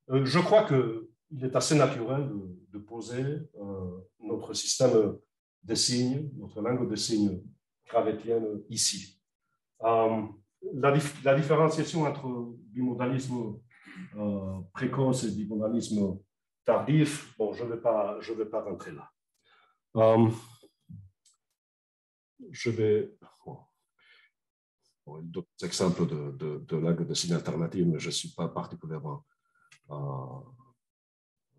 Je crois qu'il est assez naturel de poser notre système de signes, notre langue de signes gravétienne ici. La différenciation entre bimodalisme précoce et bimodalisme tardif, bon, je ne vais pas rentrer là. Je vais... Bon, d'autres exemples de langues de signes alternatives, mais je ne suis pas particulièrement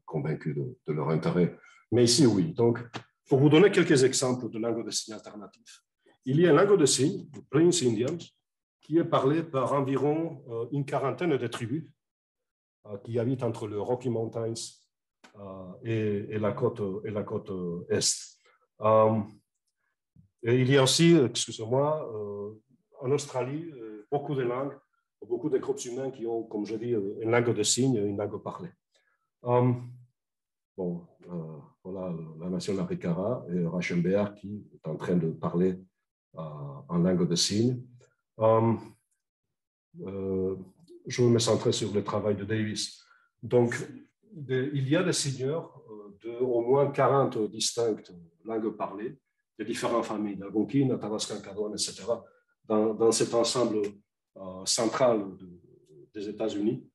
convaincu de leur intérêt. Mais ici, oui. Donc, pour vous donner quelques exemples de langues de signes alternatives, il y a une langue de signes, le Plains Indian, qui est parlée par environ une quarantaine de tribus qui habitent entre le Rocky Mountains et la côte est. Et il y a aussi, excusez-moi, en Australie, beaucoup de langues, beaucoup de groupes humains qui ont, comme je dis, une langue de signes, une langue parlée. Voilà la nation Arikara et Rachenberg qui est en train de parler en langue de signes. Je vais me centrer sur le travail de Davis. Donc, il y a des signeurs d'au moins 40 distinctes langues parlées, de différentes familles, d'Algonquin, Athabascan, Caddoan, etc., dans cet ensemble central des États-Unis.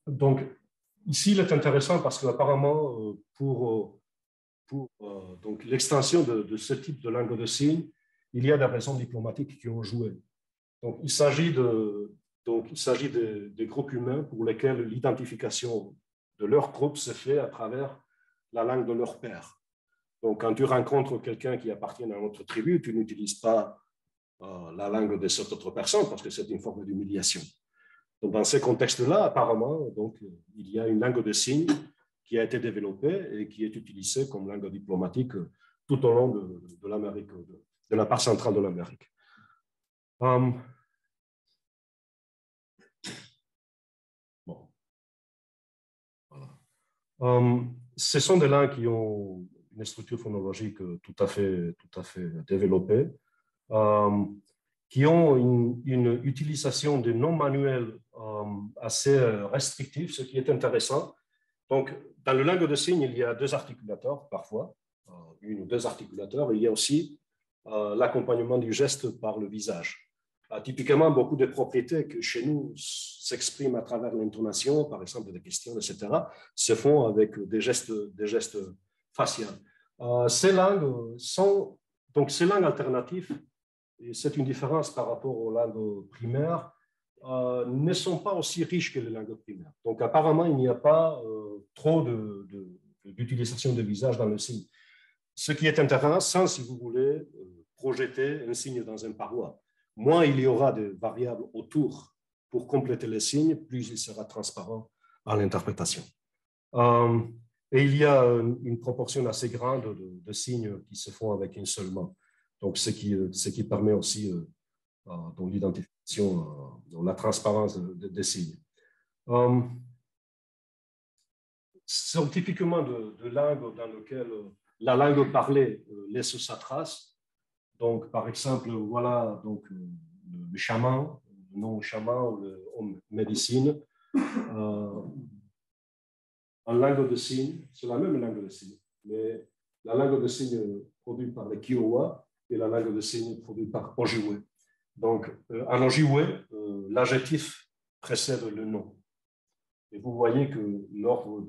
Donc, ici, il est intéressant parce qu'apparemment, pour l'extension de ce type de langue de signes, il y a des raisons diplomatiques qui ont joué. Donc, il s'agit des groupes humains pour lesquels l'identification de leur groupe se fait à travers la langue de leur père. Donc, quand tu rencontres quelqu'un qui appartient à une autre tribu, tu n'utilises pas la langue de cette autre personne parce que c'est une forme d'humiliation. Donc, dans ces contextes-là, apparemment, donc, il y a une langue de signes qui a été développée et qui est utilisée comme langue diplomatique tout au long de l'Amérique, de la part centrale de l'Amérique. Ce sont des langues qui ont une structure phonologique tout à fait développée, qui ont une utilisation de noms manuels assez restrictifs, ce qui est intéressant. Donc, dans le langue de signes, il y a deux articulateurs, parfois, une ou deux articulateurs. Il y a aussi l'accompagnement du geste par le visage. Typiquement, beaucoup de propriétés que chez nous s'expriment à travers l'intonation, par exemple des questions, etc., se font avec des gestes faciaux. Ces langues alternatives, et c'est une différence par rapport aux langues primaires, ne sont pas aussi riches que les langues primaires. Donc, apparemment, il n'y a pas trop d'utilisation de visage dans le signe. ce qui est intéressant, si vous voulez, projeter un signe dans une paroi. Moins il y aura de variables autour pour compléter les signes, plus il sera transparent à l'interprétation. Et il y a une proportion assez grande de signes qui se font avec une seule main. Donc, ce qui permet aussi dans l'identification, dans la transparence des signes. Ce sont typiquement de langues dans lesquelles la langue parlée laisse sa trace. Donc, par exemple, voilà donc, le chaman, le nom chaman ou le homme médecine. En langue de signes, c'est la même langue de signes, mais la langue de signes produite par les Kiowa et la langue de signes produite par Ojibwe. Donc, en Ojibwe, l'adjectif précède le nom. Et vous voyez que l'ordre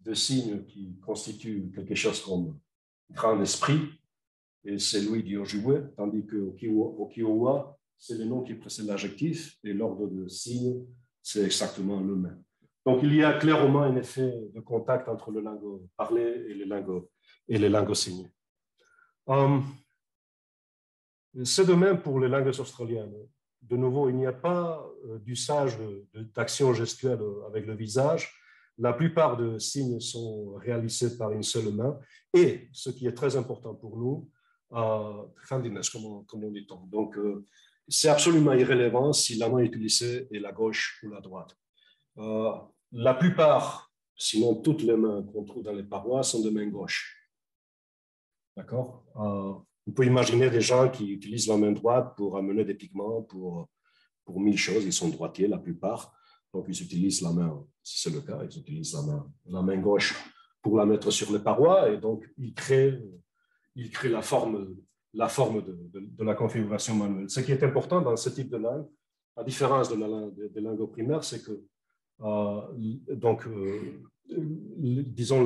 de signes qui constitue quelque chose comme grand esprit, et c'est lui du Ojibwe, tandis qu'au Kiowa, c'est le nom qui précède l'adjectif, et l'ordre de signes, c'est exactement le même. Donc, il y a clairement un effet de contact entre les langues parlées et les langues signées. C'est de même pour les langues australiennes. De nouveau, il n'y a pas d'usage d'action gestuelle avec le visage. La plupart des signes sont réalisés par une seule main. Et, ce qui est très important pour nous, comme on dit. Donc, c'est absolument irrélevant si la main utilisée est la gauche ou la droite. La plupart, sinon toutes les mains qu'on trouve dans les parois sont de main gauche. D'accord? On peut imaginer des gens qui utilisent la main droite pour amener des pigments, pour 1000 choses. Ils sont droitiers, la plupart. Donc, ils utilisent la main, si c'est le cas, ils utilisent la main gauche pour la mettre sur les parois. Et donc, ils créent la forme de la configuration manuelle. Ce qui est important dans ce type de langue, à différence des langues primaires, c'est que disons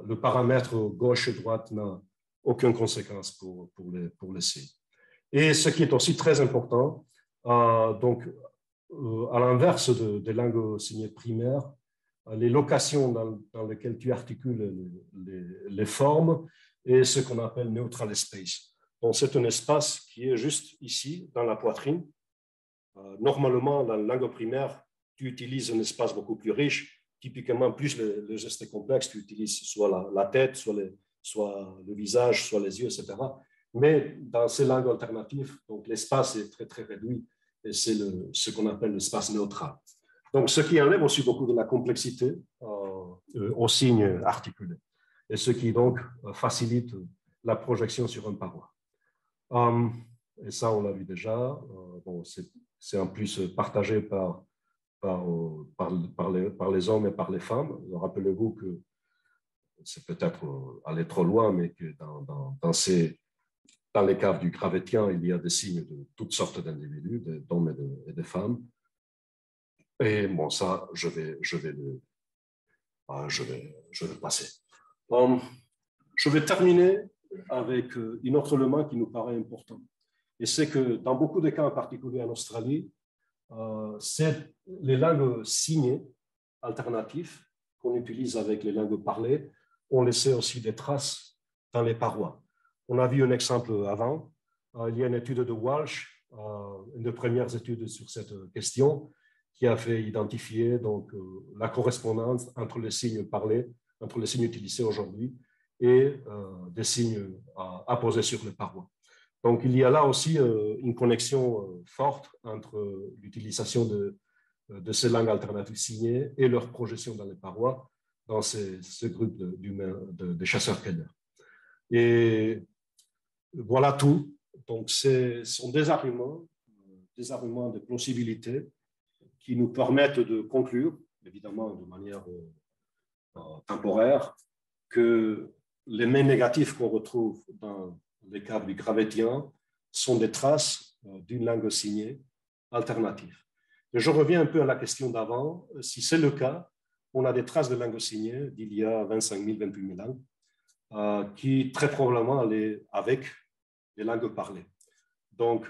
le paramètre gauche-droite n'a aucune conséquence pour les signes. Et ce qui est aussi très important, à l'inverse des langues signées primaires, les locations dans lesquelles tu articules les formes est ce qu'on appelle neutral space. Donc, c'est un espace qui est juste ici, dans la poitrine. Normalement, dans la langue primaire, tu utilises un espace beaucoup plus riche. Typiquement, plus le geste est complexe, tu utilises soit la tête, soit le visage, soit les yeux, etc. Mais dans ces langues alternatives, donc l'espace est très, très réduit et c'est ce qu'on appelle l'espace neutral. Donc, ce qui enlève aussi beaucoup de la complexité aux signes articulés et ce qui donc facilite la projection sur une paroi. Et ça, on l'a vu déjà. Bon, c'est en plus partagé par les hommes et par les femmes. Rappelez-vous que c'est peut-être aller trop loin, mais que dans les caves du Gravettien, il y a des signes de toutes sortes d'individus, d'hommes et de femmes. Et bon, ça, je vais le passer. Je vais terminer avec un autre élément qui nous paraît important. Et c'est que dans beaucoup de cas, en particulier en Australie, c'est les langues signées alternatives qu'on utilise avec les langues parlées ont laissé aussi des traces dans les parois. On a vu un exemple avant. Il y a une étude de Walsh, une des premières études sur cette question, qui a fait identifier donc, la correspondance entre les signes parlés, entre les signes utilisés aujourd'hui et des signes apposés sur les parois. Donc, il y a là aussi une connexion forte entre l'utilisation de ces langues alternatives signées et leur projection dans les parois dans ce groupe de chasseurs-cueilleurs. Et voilà tout. Donc, ce sont des arguments de plausibilité qui nous permettent de conclure, évidemment de manière temporaire, que les mains négatives qu'on retrouve dans les caves du Gravettien sont des traces d'une langue signée alternative. Et je reviens un peu à la question d'avant. Si c'est le cas, on a des traces de langue signée d'il y a 25 000, 28 000 ans, qui très probablement allaient avec les langues parlées. Donc,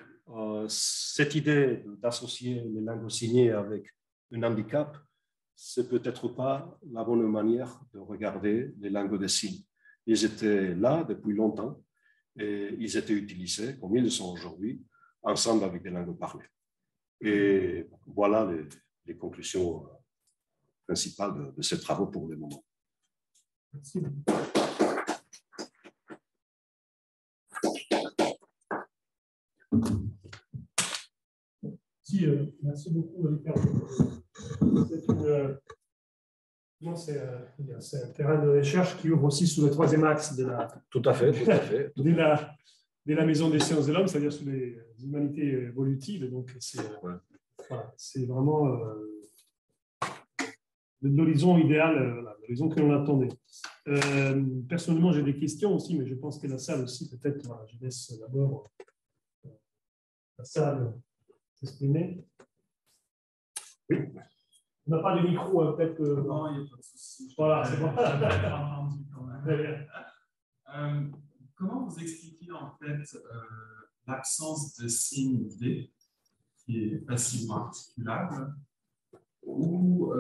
cette idée d'associer les langues signées avec un handicap, c'est peut-être pas la bonne manière de regarder les langues des signes. Ils étaient là depuis longtemps et ils étaient utilisés, comme ils le sont aujourd'hui, ensemble avec des langues parlées. Et voilà les conclusions principales de ces travaux pour le moment. Merci. Merci beaucoup, Ricardo. C'est un terrain de recherche qui ouvre aussi sous le troisième axe de la, tout à fait. de la Maison des sciences de l'homme, c'est-à-dire sous les humanités évolutives. Donc, c'est vraiment l'horizon idéal, l'horizon que l'on attendait. Personnellement, j'ai des questions aussi, mais je pense que la salle aussi, peut-être, je laisse d'abord la salle s'exprimer. Oui. On n'a pas de micro, peut-être. Non, il n'y a pas de souci. Voilà, c'est bon. Comment vous expliquez en fait l'absence de signe D qui est facilement articulable ou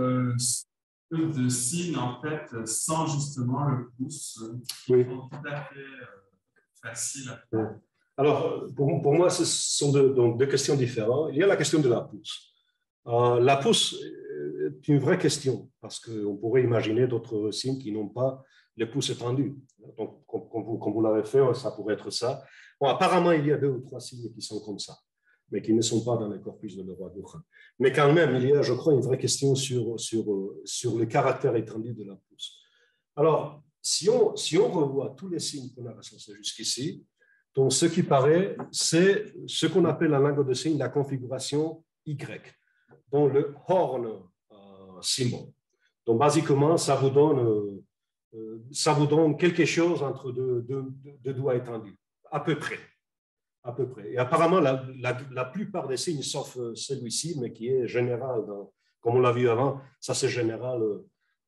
de signes en fait sans justement le pouce qui sont tout à fait faciles à faire? Alors, pour moi, ce sont donc deux questions différentes. Il y a la question de la pousse. La pousse est une vraie question parce qu'on pourrait imaginer d'autres signes qui n'ont pas les pouces étendus. Donc, comme vous l'avez fait, ça pourrait être ça. Bon, apparemment, il y a 2 ou 3 signes qui sont comme ça, mais qui ne sont pas dans les corpus de Leroy Gourhan. Mais quand même, il y a, je crois, une vraie question sur le caractère étendu de la pousse. Alors, si on revoit tous les signes qu'on a recensés jusqu'ici, donc ce qui paraît, c'est ce qu'on appelle en langue de signes la configuration Y, dont le horn symbole. Donc, basiquement, ça vous donne quelque chose entre deux doigts étendus, à peu près. Et apparemment, la plupart des signes, sauf celui-ci, mais qui est général, comme on l'a vu avant, ça c'est général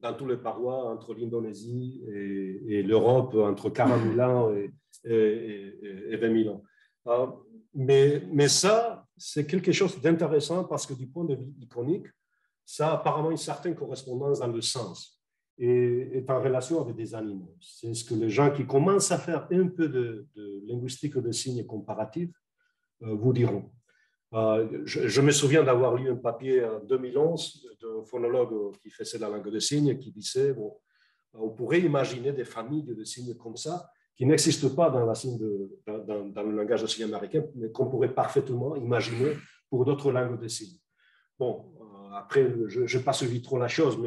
dans tous les parois entre l'Indonésie et l'Europe, entre 40 000 ans et 20 000 ans. Mais ça, c'est quelque chose d'intéressant parce que du point de vue iconique, ça a apparemment une certaine correspondance dans le sens et est en relation avec des animaux. C'est ce que les gens qui commencent à faire un peu de linguistique de signes comparatifs vous diront. Je me souviens d'avoir lu un papier en 2011 d'un phonologue qui faisait la langue de signes qui disait bon, on pourrait imaginer des familles de signes comme ça qui n'existent pas dans le langage de signes américain, mais qu'on pourrait parfaitement imaginer pour d'autres langues de signes. Bon, après, je n'ai pas suivi trop la chose,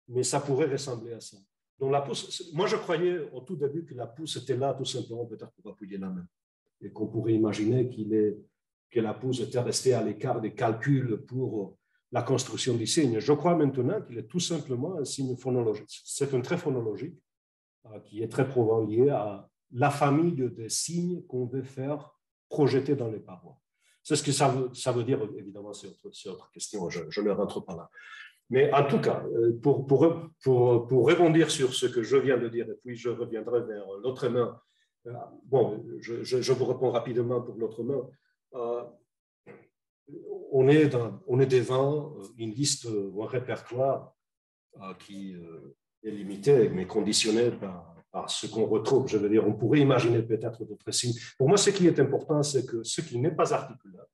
mais ça pourrait ressembler à ça. Donc, la pousse, moi, je croyais au tout début que la pousse était là tout simplement peut-être pour appuyer la main et qu'on pourrait imaginer que la pousse était restée à l'écart des calculs pour la construction du signe. Je crois maintenant qu'il est tout simplement un signe phonologique. C'est un trait phonologique qui est très probablement lié à la famille des signes qu'on veut faire projeter dans les parois. C'est ce que ça veut dire, évidemment, c'est autre question, je ne rentre pas là. Mais en tout cas, pour rebondir sur ce que je viens de dire, et puis je reviendrai vers l'autre main, bon, je vous réponds rapidement pour l'autre main. On est devant une liste ou un répertoire qui est limité, mais conditionné par ce qu'on retrouve. Je veux dire, on pourrait imaginer peut-être d'autres signes. Pour moi, ce qui est important, c'est que ce qui n'est pas articulable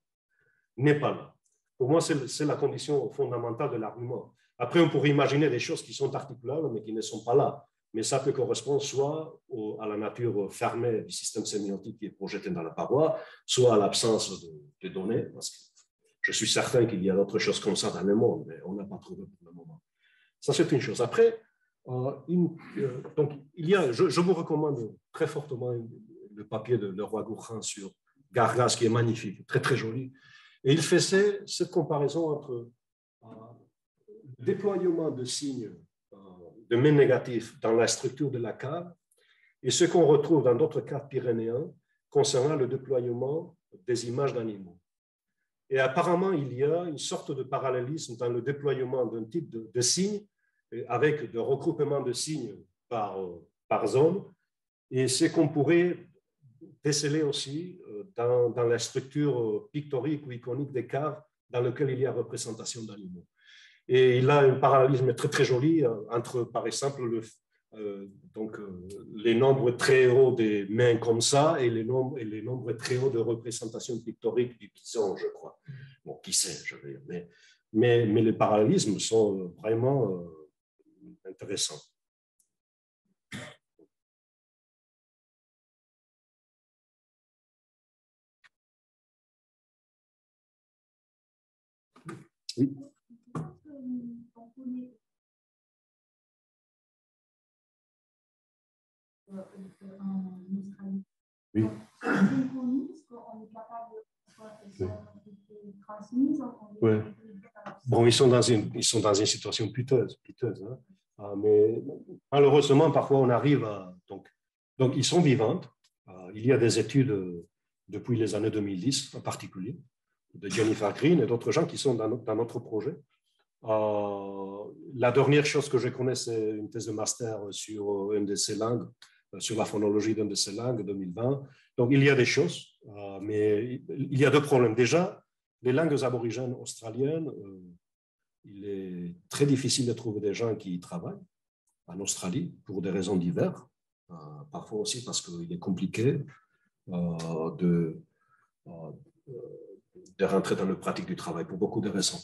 n'est pas là. Pour moi, c'est la condition fondamentale de l'argument. Après, on pourrait imaginer des choses qui sont articulables, mais qui ne sont pas là. Mais ça peut correspondre soit à la nature fermée du système sémiotique qui est projeté dans la paroi, soit à l'absence de données, parce que je suis certain qu'il y a d'autres choses comme ça dans le monde, mais on n'a pas trouvé pour le moment. Ça, c'est une chose. Après, donc, je vous recommande très fortement le papier de Leroy Gourhan sur Gargas, qui est magnifique, très, très joli. Et il faisait cette comparaison entre le déploiement de signes de mains négatifs dans la structure de la cave et ce qu'on retrouve dans d'autres caves pyrénéens concernant le déploiement des images d'animaux. Et apparemment, il y a une sorte de parallélisme dans le déploiement d'un type de signe avec de regroupement de signes par zone. Et c'est qu'on pourrait déceler aussi dans la structure pictorique ou iconique des caves dans lesquelles il y a représentation d'animaux. Et il a un parallélisme très, très joli entre, par exemple, les nombres très hauts des mains comme ça et les nombres très hauts de représentation pictorique du bison, je crois. Bon, qui sait, je veux dire. Mais les parallélismes sont vraiment intéressants. Oui. Oui. Oui. Bon, ils sont dans une situation piteuse hein. Mais malheureusement, parfois, on arrive à... Donc ils sont vivants. Il y a des études depuis les années 2010, en particulier, de Jennifer Green et d'autres gens qui sont dans notre projet. La dernière chose que je connais, c'est une thèse de master sur une de ces langues, sur la phonologie d'une de ces langues, 2020. Donc, il y a des choses, mais il y a deux problèmes. Déjà, les langues aborigènes australiennes, il est très difficile de trouver des gens qui y travaillent en Australie pour des raisons diverses. Parfois aussi parce qu'il est compliqué de rentrer dans la pratique du travail pour beaucoup de raisons.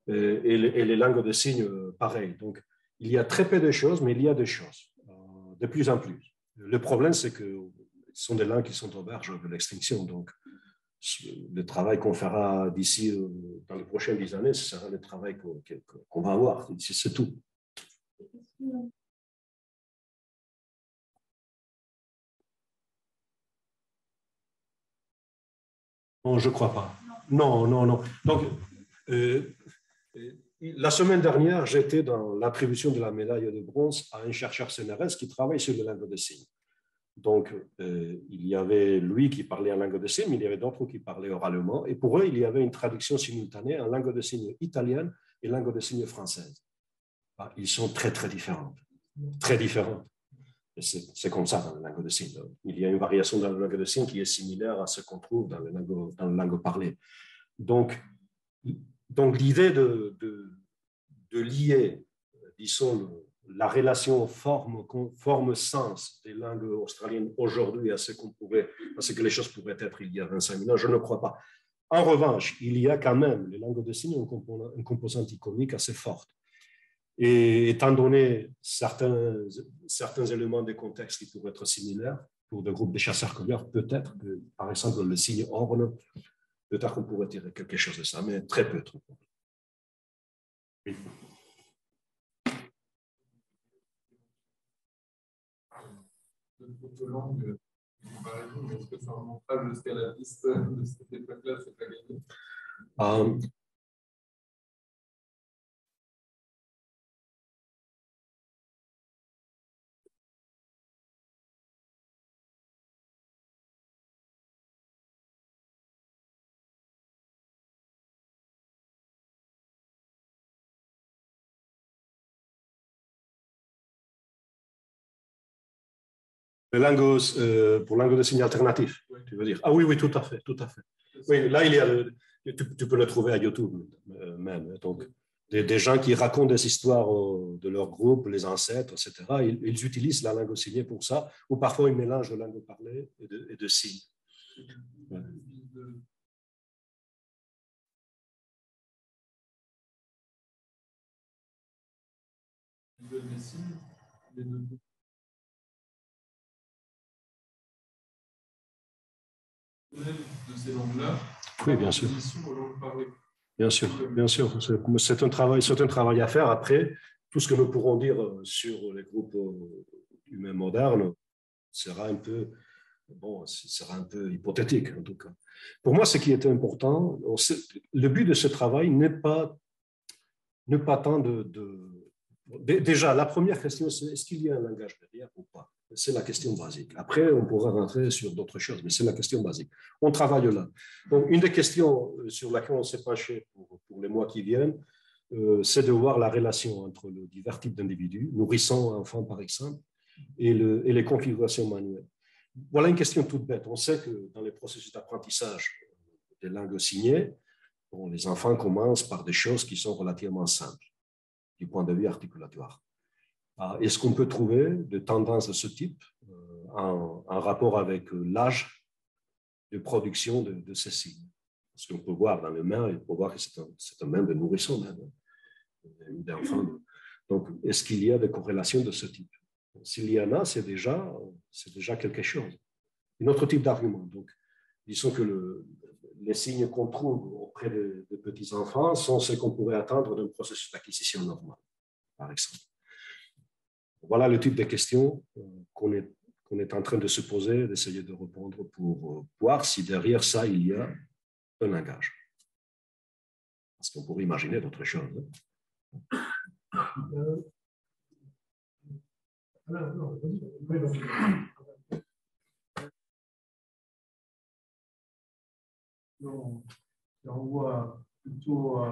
Et les langues de signes, pareil. Donc, il y a très peu de choses, mais il y a des choses, de plus en plus. Le problème, c'est que ce sont des langues qui sont au berge de l'extinction. Donc, le travail qu'on fera d'ici, dans les prochaines 10 années, ce sera le travail qu'on va avoir. C'est tout. Non, je ne crois pas. Non. Donc, la semaine dernière, j'étais dans l'attribution de la médaille de bronze à un chercheur CNRS qui travaille sur les langues de signes. Donc, il y avait lui qui parlait en langue de signes, mais il y avait d'autres qui parlaient oralement. Et pour eux, il y avait une traduction simultanée en langue de signes italienne et langue de signes française. Ils sont très, très différents. Très différents. C'est comme ça dans la langue de signes. Il y a une variation dans la langue de signes qui est similaire à ce qu'on trouve dans la langue parlée. Donc l'idée de lier, disons, la relation forme-sens des langues australiennes aujourd'hui à ce que les choses pourraient être il y a 25 000 ans, je ne crois pas. En revanche, il y a quand même, les langues de signes ont une composante iconique assez forte. Et étant donné certains éléments des contextes qui pourraient être similaires pour des groupes de chasseurs-cueilleurs, peut-être que, par exemple, le signe horn, peut-être qu'on pourrait tirer quelque chose de ça, mais très peu, trop peu. Oui. De langue, est-ce que ça remontera jusqu'à la piste de cette époque-là, c'est pas gagné? Pour langue de signes alternatifs, oui. Tu veux dire? Ah oui, tout à fait. Oui, là, tu peux le trouver à YouTube même. Donc, des gens qui racontent des histoires de leur groupe, les ancêtres, etc. Ils utilisent la langue signée pour ça, ou parfois ils mélangent de langue parlée et de signes. Ouais. De ces langues-là, oui, bien sûr. Bien sûr. C'est un travail à faire. Après, tout ce que nous pourrons dire sur les groupes humains modernes sera un peu hypothétique, en tout cas. Pour moi, ce qui est important, le but de ce travail n'est pas tant Déjà, la première question, c'est est-ce qu'il y a un langage derrière ou pas? C'est la question basique. Après, on pourra rentrer sur d'autres choses, mais c'est la question basique. On travaille là. Donc, une des questions sur laquelle on s'est penché pour les mois qui viennent, c'est de voir la relation entre les divers types d'individus, nourrissons, enfants par exemple, et les configurations manuelles. Voilà une question toute bête. On sait que dans les processus d'apprentissage des langues signées, les enfants commencent par des choses qui sont relativement simples du point de vue articulatoire. Est-ce qu'on peut trouver des tendances de ce type en rapport avec l'âge de production de ces signes? Parce qu'on peut voir dans les mains, il faut voir que c'est un main de nourrisson, d'enfant. Donc, est-ce qu'il y a des corrélations de ce type? S'il y en a, c'est déjà quelque chose. Un autre type d'argument. Donc, disons que les signes qu'on trouve auprès de petits-enfants sont ce qu'on pourrait attendre d'un processus d'acquisition normal, par exemple. Voilà le type de questions qu'on est en train de se poser, d'essayer de répondre pour voir si derrière ça, il y a un langage. Parce qu'on pourrait imaginer d'autres choses. On voit plutôt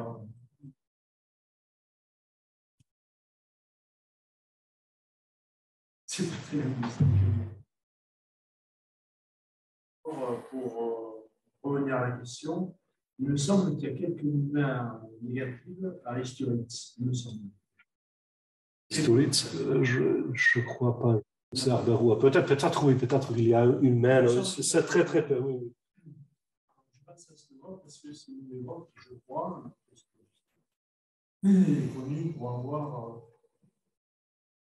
c'est pas très pour revenir à la question, il me semble qu'il y a quelques lumières négatives à Isturitz, il me semble. Isturitz, je ne crois pas. Peut-être oui, peut-être qu'il y a une main, c'est très très peu, oui. Je pense à ce moment parce que c'est une Europe, je crois, est connue pour avoir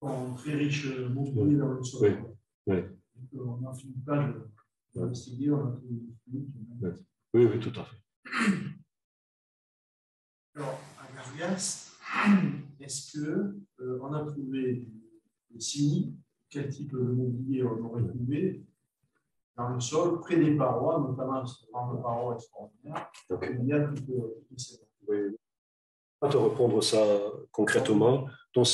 un très riche mobilier dans le sol. Oui. On n'en finit pas d'investiguer, on a tout. Oui, tout à fait. Alors, à Gargas, est-ce qu'on a trouvé des signes? Quel type de mobilier on aurait trouvé dans le sol, près des parois, notamment dans les parois extraordinaires? Il y a tout ces... Oui. Pas te répondre ça concrètement. Donc,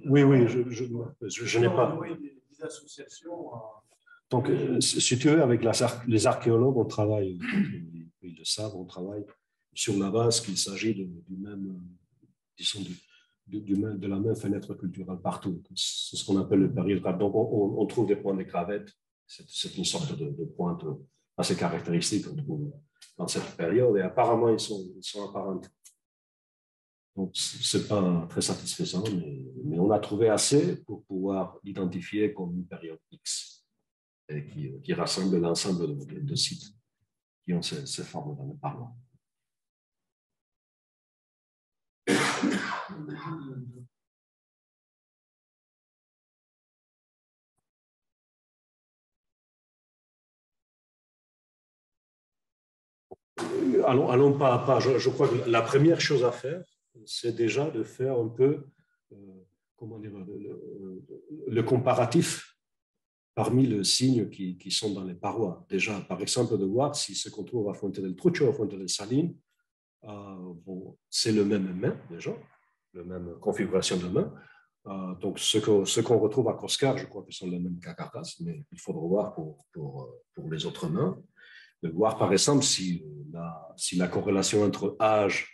oui, je n'ai pas. Des associations. Donc, si tu veux, avec les archéologues, on travaille, ils le savent, on travaille sur la base qu'il s'agit du même, disons, de la même fenêtre culturelle partout. C'est ce qu'on appelle le période. Donc, on trouve des points de gravette. C'est une sorte de pointe assez caractéristique qu'on trouve dans cette période. Et apparemment, ils sont apparentés. Donc, ce n'est pas très satisfaisant, mais on a trouvé assez pour pouvoir l'identifier comme une période X et qui rassemble l'ensemble de sites qui ont ces formes dans le parlement. Allons pas à pas. Je crois que la première chose à faire, c'est déjà de faire un peu comment dire, le comparatif parmi les signes qui sont dans les parois. Déjà, par exemple, de voir si ce qu'on trouve à Fuente del Trucho, à Fuente del Salín, c'est le même main, déjà, la même configuration de main. Donc, ce qu'on retrouve à Coscar, je crois que sont les mêmes qu'à Gargas, mais il faudra voir pour les autres mains. De voir, par exemple, si la corrélation entre âge,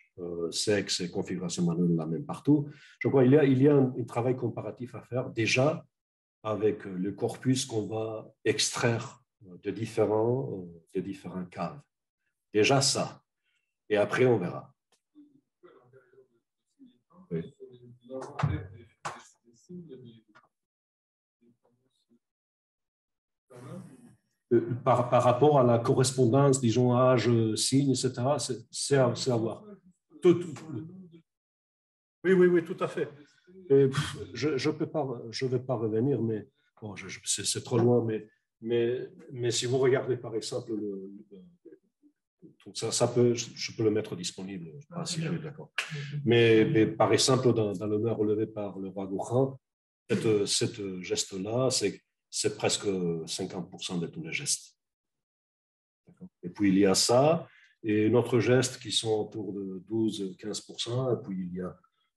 sexe et configuration manuelle est la même partout. Je crois qu'il y a un travail comparatif à faire déjà avec le corpus qu'on va extraire de différents caves. Déjà ça. Et après, on verra. Oui. Par rapport à la correspondance, disons, âge, signe, etc., c'est à voir. Oui, tout à fait. Je vais pas revenir, mais bon, c'est trop loin, mais si vous regardez, par exemple, je peux le mettre disponible, si je suis d'accord. Mais par exemple, dans le main relevé par le roi Gourhan, cette geste-là, c'est presque 50% de tous les gestes. Et puis, il y a ça, et d'autres gestes qui sont autour de 12-15%, et puis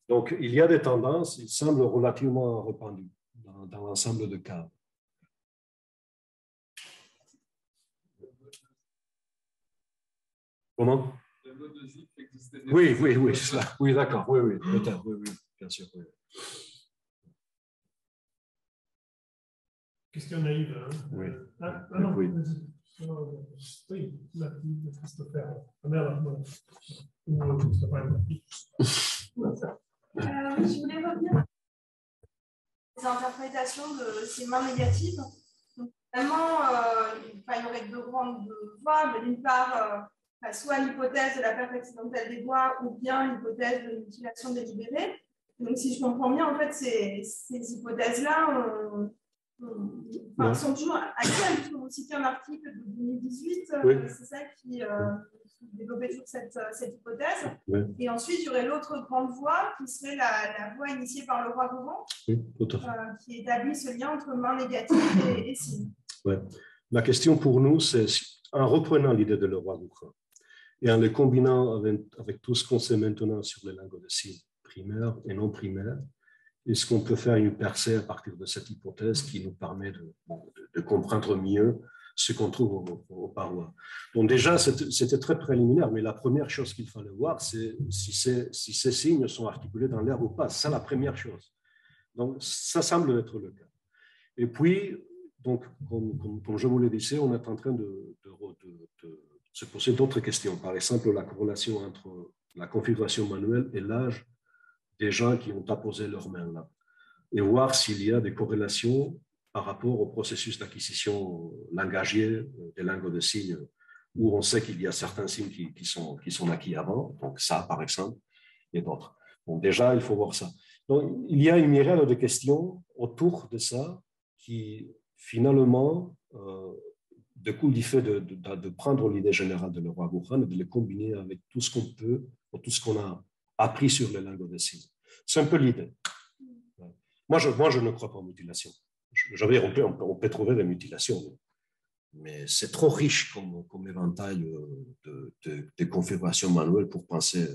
donc, il y a des tendances, il semble relativement répandu dans l'ensemble de cas. Comment? Oui, d'accord, oui, peut-être, oui, bien sûr, oui. Question naïve. Hein? Oui. Non, oui. Oui, la fille de Christopher. Ah merde, moi. Ou Christopher. Je voulais revenir des interprétations de ces mains négatives. Donc, vraiment, il y aurait deux grandes voies, mais d'une part, soit l'hypothèse de la perte accidentelle des doigts ou bien l'hypothèse de mutilation délibérée. Donc, si je comprends bien, en fait, ces hypothèses-là sont toujours actuelles, puisque vous citez un article de 2018, oui. C'est ça qui développait toujours cette hypothèse. Oui. Et ensuite, il y aurait l'autre grande voie, qui serait la voie initiée par le roi Gourand, oui, qui établit ce lien entre main négative et signe. Ouais. La question pour nous, c'est en reprenant l'idée de le roi Gourand et en le combinant avec tout ce qu'on sait maintenant sur les langues de signes primaires et non primaires, est-ce qu'on peut faire une percée à partir de cette hypothèse qui nous permet de comprendre mieux ce qu'on trouve aux parois. Donc déjà, c'était très préliminaire, mais la première chose qu'il fallait voir, c'est si ces signes sont articulés dans l'air ou pas. C'est la première chose. Donc ça semble être le cas. Et puis, donc, comme je vous l'ai dit, on est en train de se poser d'autres questions. Par exemple, la corrélation entre la configuration manuelle et l'âge des gens qui ont apposé leurs mains là, et voir s'il y a des corrélations par rapport au processus d'acquisition langagier des langues de signes, où on sait qu'il y a certains signes qui sont acquis avant, donc ça par exemple, et d'autres. Donc déjà, il faut voir ça. Donc il y a une myriade de questions autour de ça qui finalement découlent du fait de prendre l'idée générale de le roi Gourand et de les combiner avec tout ce qu'on peut, ou tout ce qu'on a appris sur les langues de signes. C'est un peu l'idée. Moi, je ne crois pas en mutilation. Je veux dire, on peut trouver des mutilations, mais c'est trop riche comme éventail de configurations manuelles pour penser,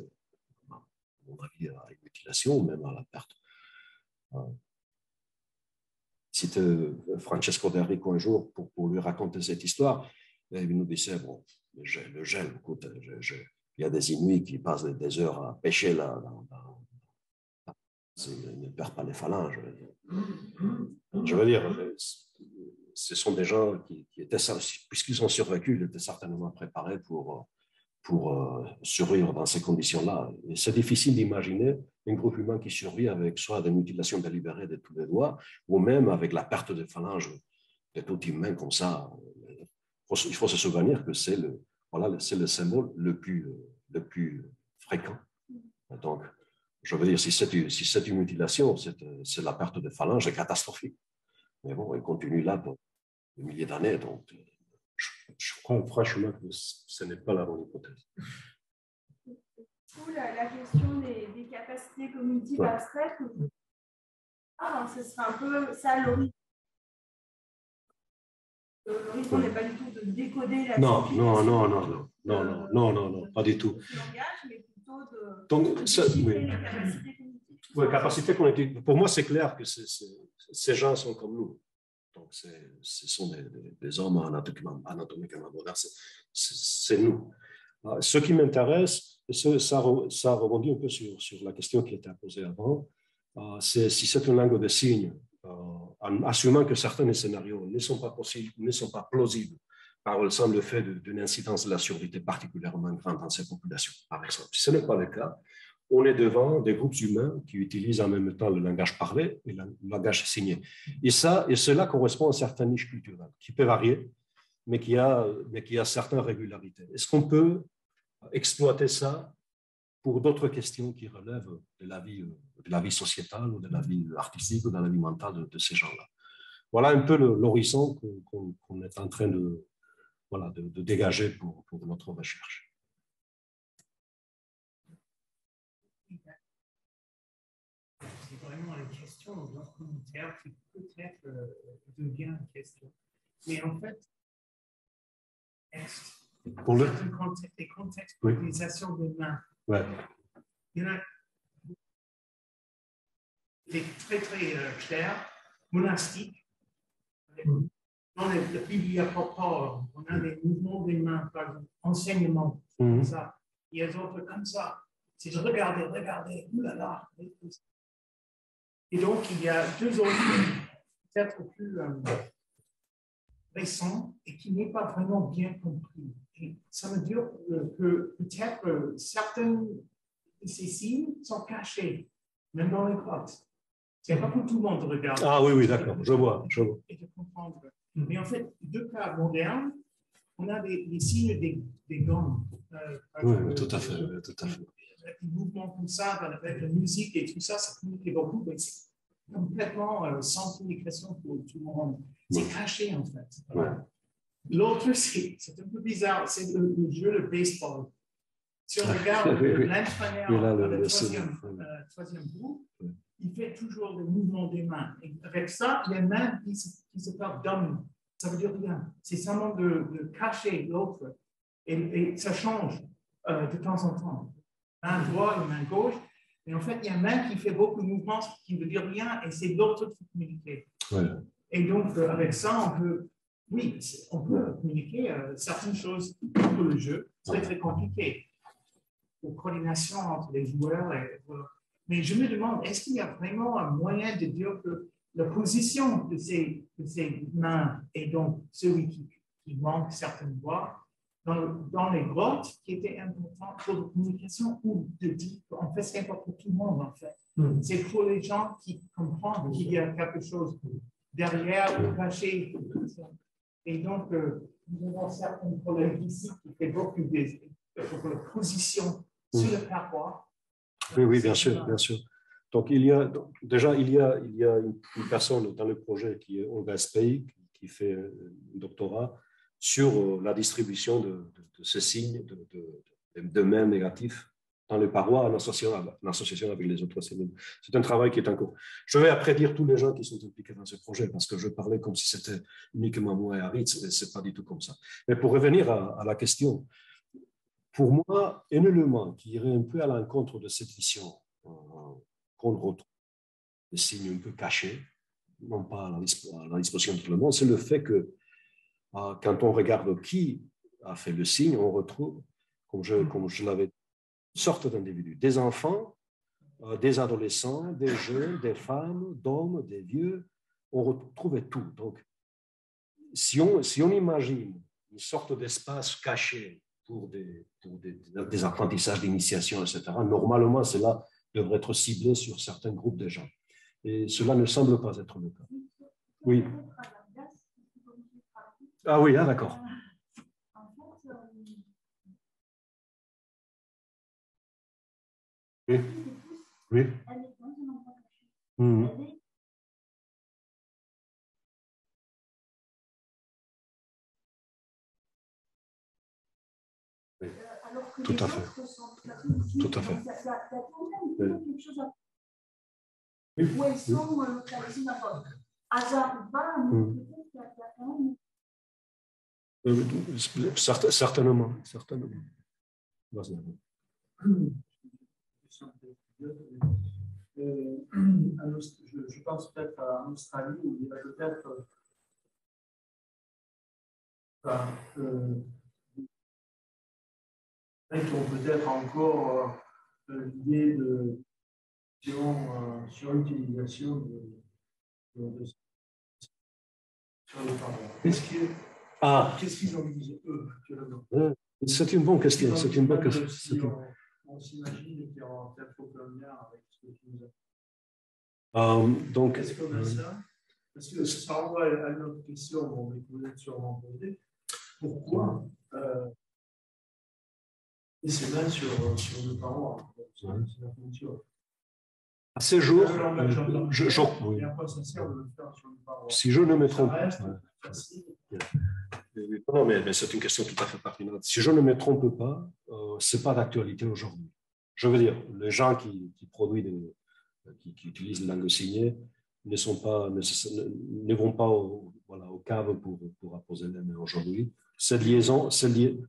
à mon avis, à une mutilation ou même à la perte. Cite Francesco D'Enrico un jour pour lui raconter cette histoire, et il nous disait, bon, le gel, écoute, il y a des Inuits qui passent des heures à pêcher là, ils ne perdent pas les phalanges. Je veux dire, ce sont des gens qui étaient, puisqu'ils ont survécu, ils étaient certainement préparés pour survivre dans ces conditions-là. Et c'est difficile d'imaginer un groupe humain qui survit avec soit des mutilations délibérées de tous les doigts, ou même avec la perte des phalanges de toute une main comme ça. Il faut se souvenir que c'est le symbole le plus fréquent. Donc, je veux dire, si c'est une mutilation, c'est la perte de phalanges, c'est catastrophique. Mais bon, il continue là pour des milliers d'années, donc je crois franchement que ce n'est pas la bonne hypothèse. La question des capacités cognitives abstraites, ce serait un peu ça l'horizon. L'horizon n'est pas du tout de décoder la non, pas du tout. Langage, mais plutôt de donc, les capacités cognitives. Oui, capacité cognitive. Pour moi, c'est clair que ces gens sont comme nous. Donc, ce sont des hommes anatomiquement modernes. C'est nous. Ce qui m'intéresse, ça rebondit un peu sur la question qui était posée avant, c'est si c'est une langue de signes, en assumant que certains des scénarios ne sont pas possibles, ne sont pas plausibles par le simple fait d'une incidence de la surdité particulièrement grande dans ces populations, par exemple. Si ce n'est pas le cas, on est devant des groupes humains qui utilisent en même temps le langage parlé et le langage signé. Et cela correspond à certaines niches culturelles qui peuvent varier, mais qui a certaines régularités. Est-ce qu'on peut exploiter ça pour d'autres questions qui relèvent de la vie sociétale ou de la vie artistique ou de la vie mentale de ces gens-là? Voilà un peu l'horizon qu'on est en train de dégager pour notre recherche. C'est vraiment une question dans le commentaire qui peut-être devient une question. Mais en fait, pour les contextes d'utilisation des mains, il y en a des très très clairs, monastiques. Dans le bibliopropre, on a des mouvements des mains, par exemple, enseignement, comme ça. Il y a d'autres comme ça. Si je regardez, oulala. Et donc, il y a deux autres, peut-être plus récents, et qui n'est pas vraiment bien compris. Et ça veut dire que peut-être certains de ces signes sont cachés, même dans les grottes. C'est pas pour tout le monde de regarder. Ah oui, d'accord, je vois. Et de comprendre. Mais en fait, deux cas modernes, on a les signes des gommes. Oui, tout à fait. Les mouvements comme ça, avec la musique et tout ça, ça communique beaucoup, mais c'est complètement sans communication pour tout le monde. C'est caché, en fait. Voilà. L'autre, c'est un peu bizarre, c'est le jeu de baseball. Si on regarde l'entraîneur, le troisième groupe, il fait toujours le mouvement des mains. Et avec ça, il y a une main qui se fait dumb. Ça veut dire rien. C'est seulement de cacher l'autre. Et ça change de temps en temps. Main droite, main gauche. Mais en fait, il y a une main qui fait beaucoup de mouvements qui ne veut dire rien et c'est l'autre qui communique. Ouais. Et donc, avec ça, on peut communiquer certaines choses pour le jeu. C'est très compliqué. La coordination entre les joueurs. Voilà. Mais je me demande, est-ce qu'il y a vraiment un moyen de dire que la position de ces mains est donc celui qui manque certaines voix dans les grottes qui était important pour la communication ou de dire, en fait, c'est pas pour tout le monde, en fait. C'est pour les gens qui comprennent qu'il y a quelque chose derrière ou caché. Et donc, nous avons certains collègues ici qui font beaucoup de position sur le paroi. Oui, bien sûr. Donc, il y a une personne dans le projet qui est Olga Spey, qui fait un doctorat sur la distribution de ces signes de mains négatifs dans les parois en association avec les autres cellules. C'est un travail qui est en cours. Je vais après dire tous les gens qui sont impliqués dans ce projet, parce que je parlais comme si c'était uniquement moi et Aritz, et ce n'est pas du tout comme ça. Mais pour revenir à la question, pour moi, un élément qui irait un peu à l'encontre de cette vision qu'on retrouve, des signes un peu cachés, non pas à la disposition de tout le monde, c'est le fait que quand on regarde qui a fait le signe, on retrouve, comme je l'avais dit, une sorte d'individus, des enfants, des adolescents, des jeunes, des femmes, d'hommes, des vieux, on retrouvait tout. Donc, si on imagine une sorte d'espace caché pour des apprentissages d'initiation, etc., normalement, cela devrait être ciblé sur certains groupes de gens. Et cela ne semble pas être le cas. Oui. Ah oui, d'accord. Oui. Oui. Tout à fait. Tout à fait. Où elles sont localisées d'abord. Hasard ou pas, mais peut-être qu'il y a quand même. Certainement. Je pense peut-être à Australie où il y a peut-être qui ont peut-être encore l'idée sur l'utilisation de sur les parents. Qu'est-ce qu'ils ont dit eux actuellement? C'est une bonne question. C'est une bonne question. On s'imagine qu'il y aura peut-être aucun lien avec ce que tu nous as dit. Donc, est-ce qu'on a ça? Parce que ça renvoie à une autre question, mais que vous êtes sûrement posée. Pourquoi ces mains sur nos parents, sur la fonction? À ce jour, si je ne me trompe pas, non, mais c'est une question tout à fait pertinente. Si je ne me trompe pas, ce n'est pas d'actualité aujourd'hui. Je veux dire, les gens qui qui utilisent les langues signées ne vont pas au cave pour apposer les mains aujourd'hui. Cette liaison,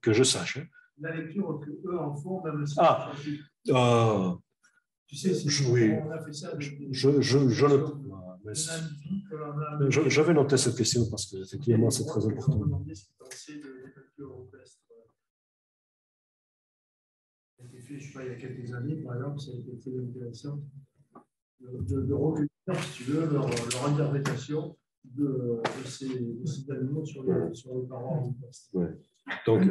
que je sache. La lecture qu'eux en font, même si tu sais, on a fait ça avec je vais noter cette question parce que effectivement c'est très important. On demandait si tu pensais de lecture rupestre. Ça a été fait, je sais pas, il y a quelques années, par exemple, ça a été très intéressant de recueillir, si tu veux, leur interprétation de ces animaux sur les parois rupestres. Ouais. Donc,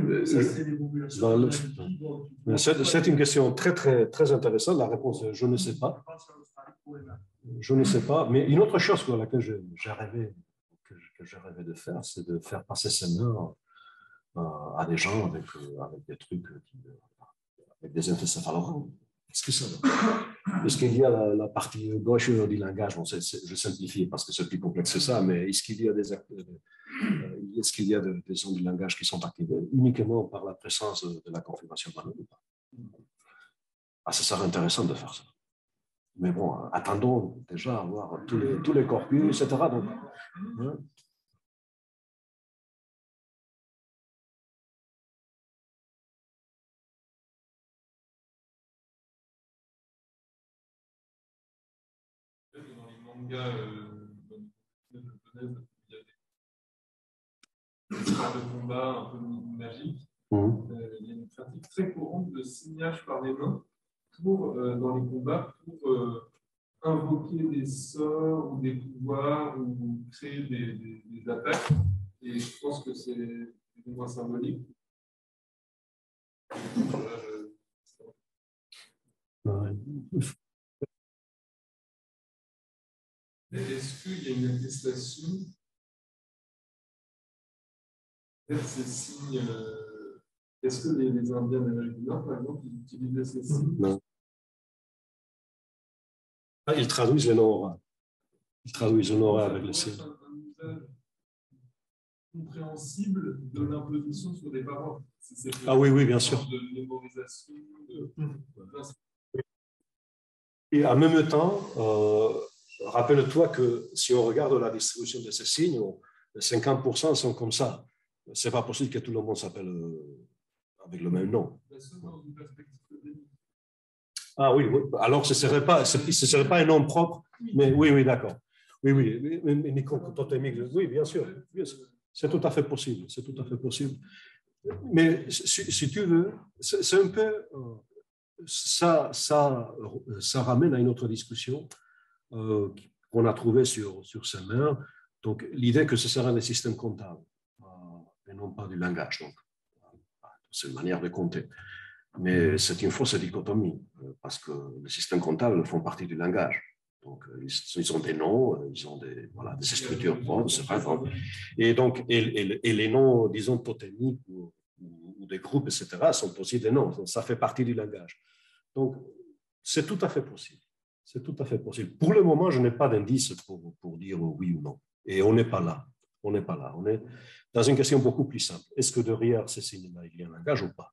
c'est une question très, très, très intéressante. La réponse est je ne sais pas. Je ne sais pas. Mais une autre chose pour laquelle j'ai rêvé, que j'ai rêvé de faire, c'est de faire passer ces mœurs à des gens avec des trucs, avec des encéphalogrammes. Est-ce qu'il y a la partie gauche du langage? Bon, je simplifie parce que c'est plus complexe que ça, mais est-ce qu'il y a des zones du langage qui sont activées uniquement par la présence de la confirmation manuelle ou pas? Ah, ça serait intéressant de faire ça. Mais bon, attendons déjà à voir tous les corpus, etc. Donc, hein. Dans les mangas japonaises, il y a des histoires de combat un peu magiques. Il y a une pratique très courante de signage par les mains dans les combats pour invoquer des sorts ou des pouvoirs ou créer des attaques. Et je pense que c'est des moins symbolique. Est-ce qu'il y a une attestation de ces signes? Est-ce que les Indiens d'Amérique du Nord, par exemple, ils utilisaient ces signes? Non. Ils traduisent les noms oraux. Ils traduisent les noms oraux avec les signes. Un usage compréhensible de l'imposition sur des paroles. Ah oui, oui, bien sûr. De mémorisation. Et en même temps, rappelle-toi que si on regarde la distribution de ces signes, 50% sont comme ça. Ce n'est pas possible que tout le monde s'appelle avec le même nom. Ah oui, oui. Alors ce ne serait pas un nom propre, mais oui, oui, d'accord. Oui, oui, mais totémique, oui, bien sûr. C'est tout à fait possible, c'est tout à fait possible. Mais si tu veux, c'est un peu... Ça ramène à une autre discussion qu'on a trouvée sur ces mers. Donc, l'idée que ce sera des systèmes comptables et non pas du langage. Donc, c'est une manière de compter. Mais c'est une fausse dichotomie parce que les systèmes comptables font partie du langage. Donc, ils ont des noms, ils ont des structures propres, c'est pas grave. Et donc, et les noms, disons, totémiques ou des groupes, etc., sont aussi des noms. Donc, ça fait partie du langage. Donc, c'est tout à fait possible. C'est tout à fait possible. Pour le moment, je n'ai pas d'indice pour dire oui ou non. Et on n'est pas là. On n'est pas là. On est dans une question beaucoup plus simple. Est-ce que derrière ces signes-là, il y a un langage ou pas?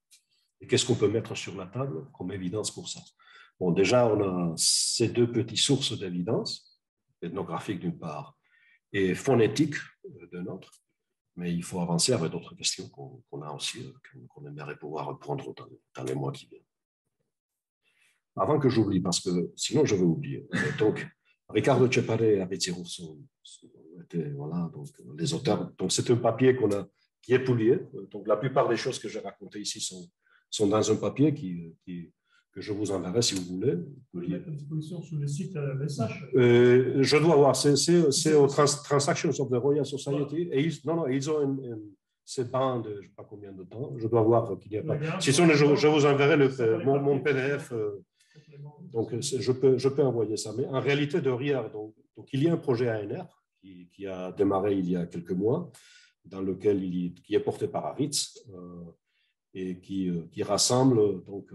Et qu'est-ce qu'on peut mettre sur la table comme évidence pour ça? Bon, déjà, on a ces deux petites sources d'évidence, ethnographique d'une part et phonétique de l'autre. Mais il faut avancer avec d'autres questions qu'on a aussi, qu'on aimerait pouvoir reprendre dans les mois qui viennent. Avant que j'oublie, parce que sinon je vais oublier. Donc, Riccardo Ceppare et Abetzi Rousseau étaient donc, les auteurs. Donc, c'est un papier qui est publié. Donc, la plupart des choses que j'ai racontées ici sont dans un papier que je vous enverrai si vous voulez. Vous pouvez mettre à disposition sur le site VSH. Je dois voir, c'est au Transactions of the Royal Society. Et ils ont c'est pas de je ne sais pas combien de temps. Je dois voir qu'il n'y a pas. Sinon, je vous enverrai mon PDF. Donc, je peux envoyer ça. Mais en réalité, derrière, donc il y a un projet ANR qui a démarré il y a quelques mois, dans lequel qui est porté par Aritz et qui rassemble donc,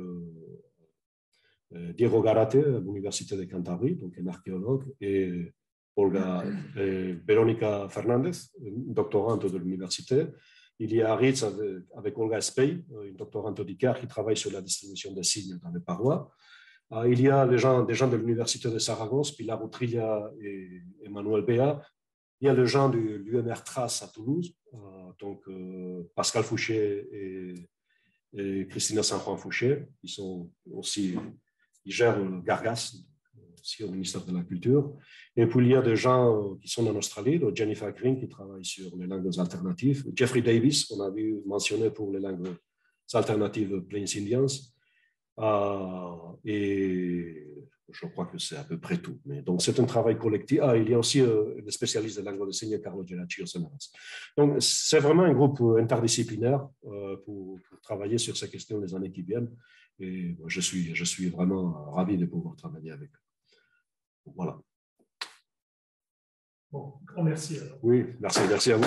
Diego Garate à l'Université de Cantabrie, donc un archéologue, et Verónica Fernández, une doctorante de l'université. Il y a Aritz avec Olga Espey, une doctorante d'ICAR qui travaille sur la distribution des signes dans les parois. Il y a des gens de l'Université de Saragosse, Pilar Utrilla et Emmanuel Béat. Il y a les gens de l'UMR Trace à Toulouse, donc Pascal Fouché et Christina San-Juan-Fouché, ils gèrent le Gargas, aussi au ministère de la Culture. Et puis il y a des gens qui sont en Australie, Jennifer Green qui travaille sur les langues alternatives, Jeffrey Davis, on a vu mentionner pour les langues alternatives Plains Indians. Et je crois que c'est à peu près tout. Mais donc, c'est un travail collectif. Il y a aussi le spécialiste de langue de signes, Carlo Gelacci, au Semeras. Donc, c'est vraiment un groupe interdisciplinaire pour travailler sur ces questions les années qui viennent. Et je suis vraiment ravi de pouvoir travailler avec eux. Voilà. Bon, grand merci alors. Oui, merci à vous.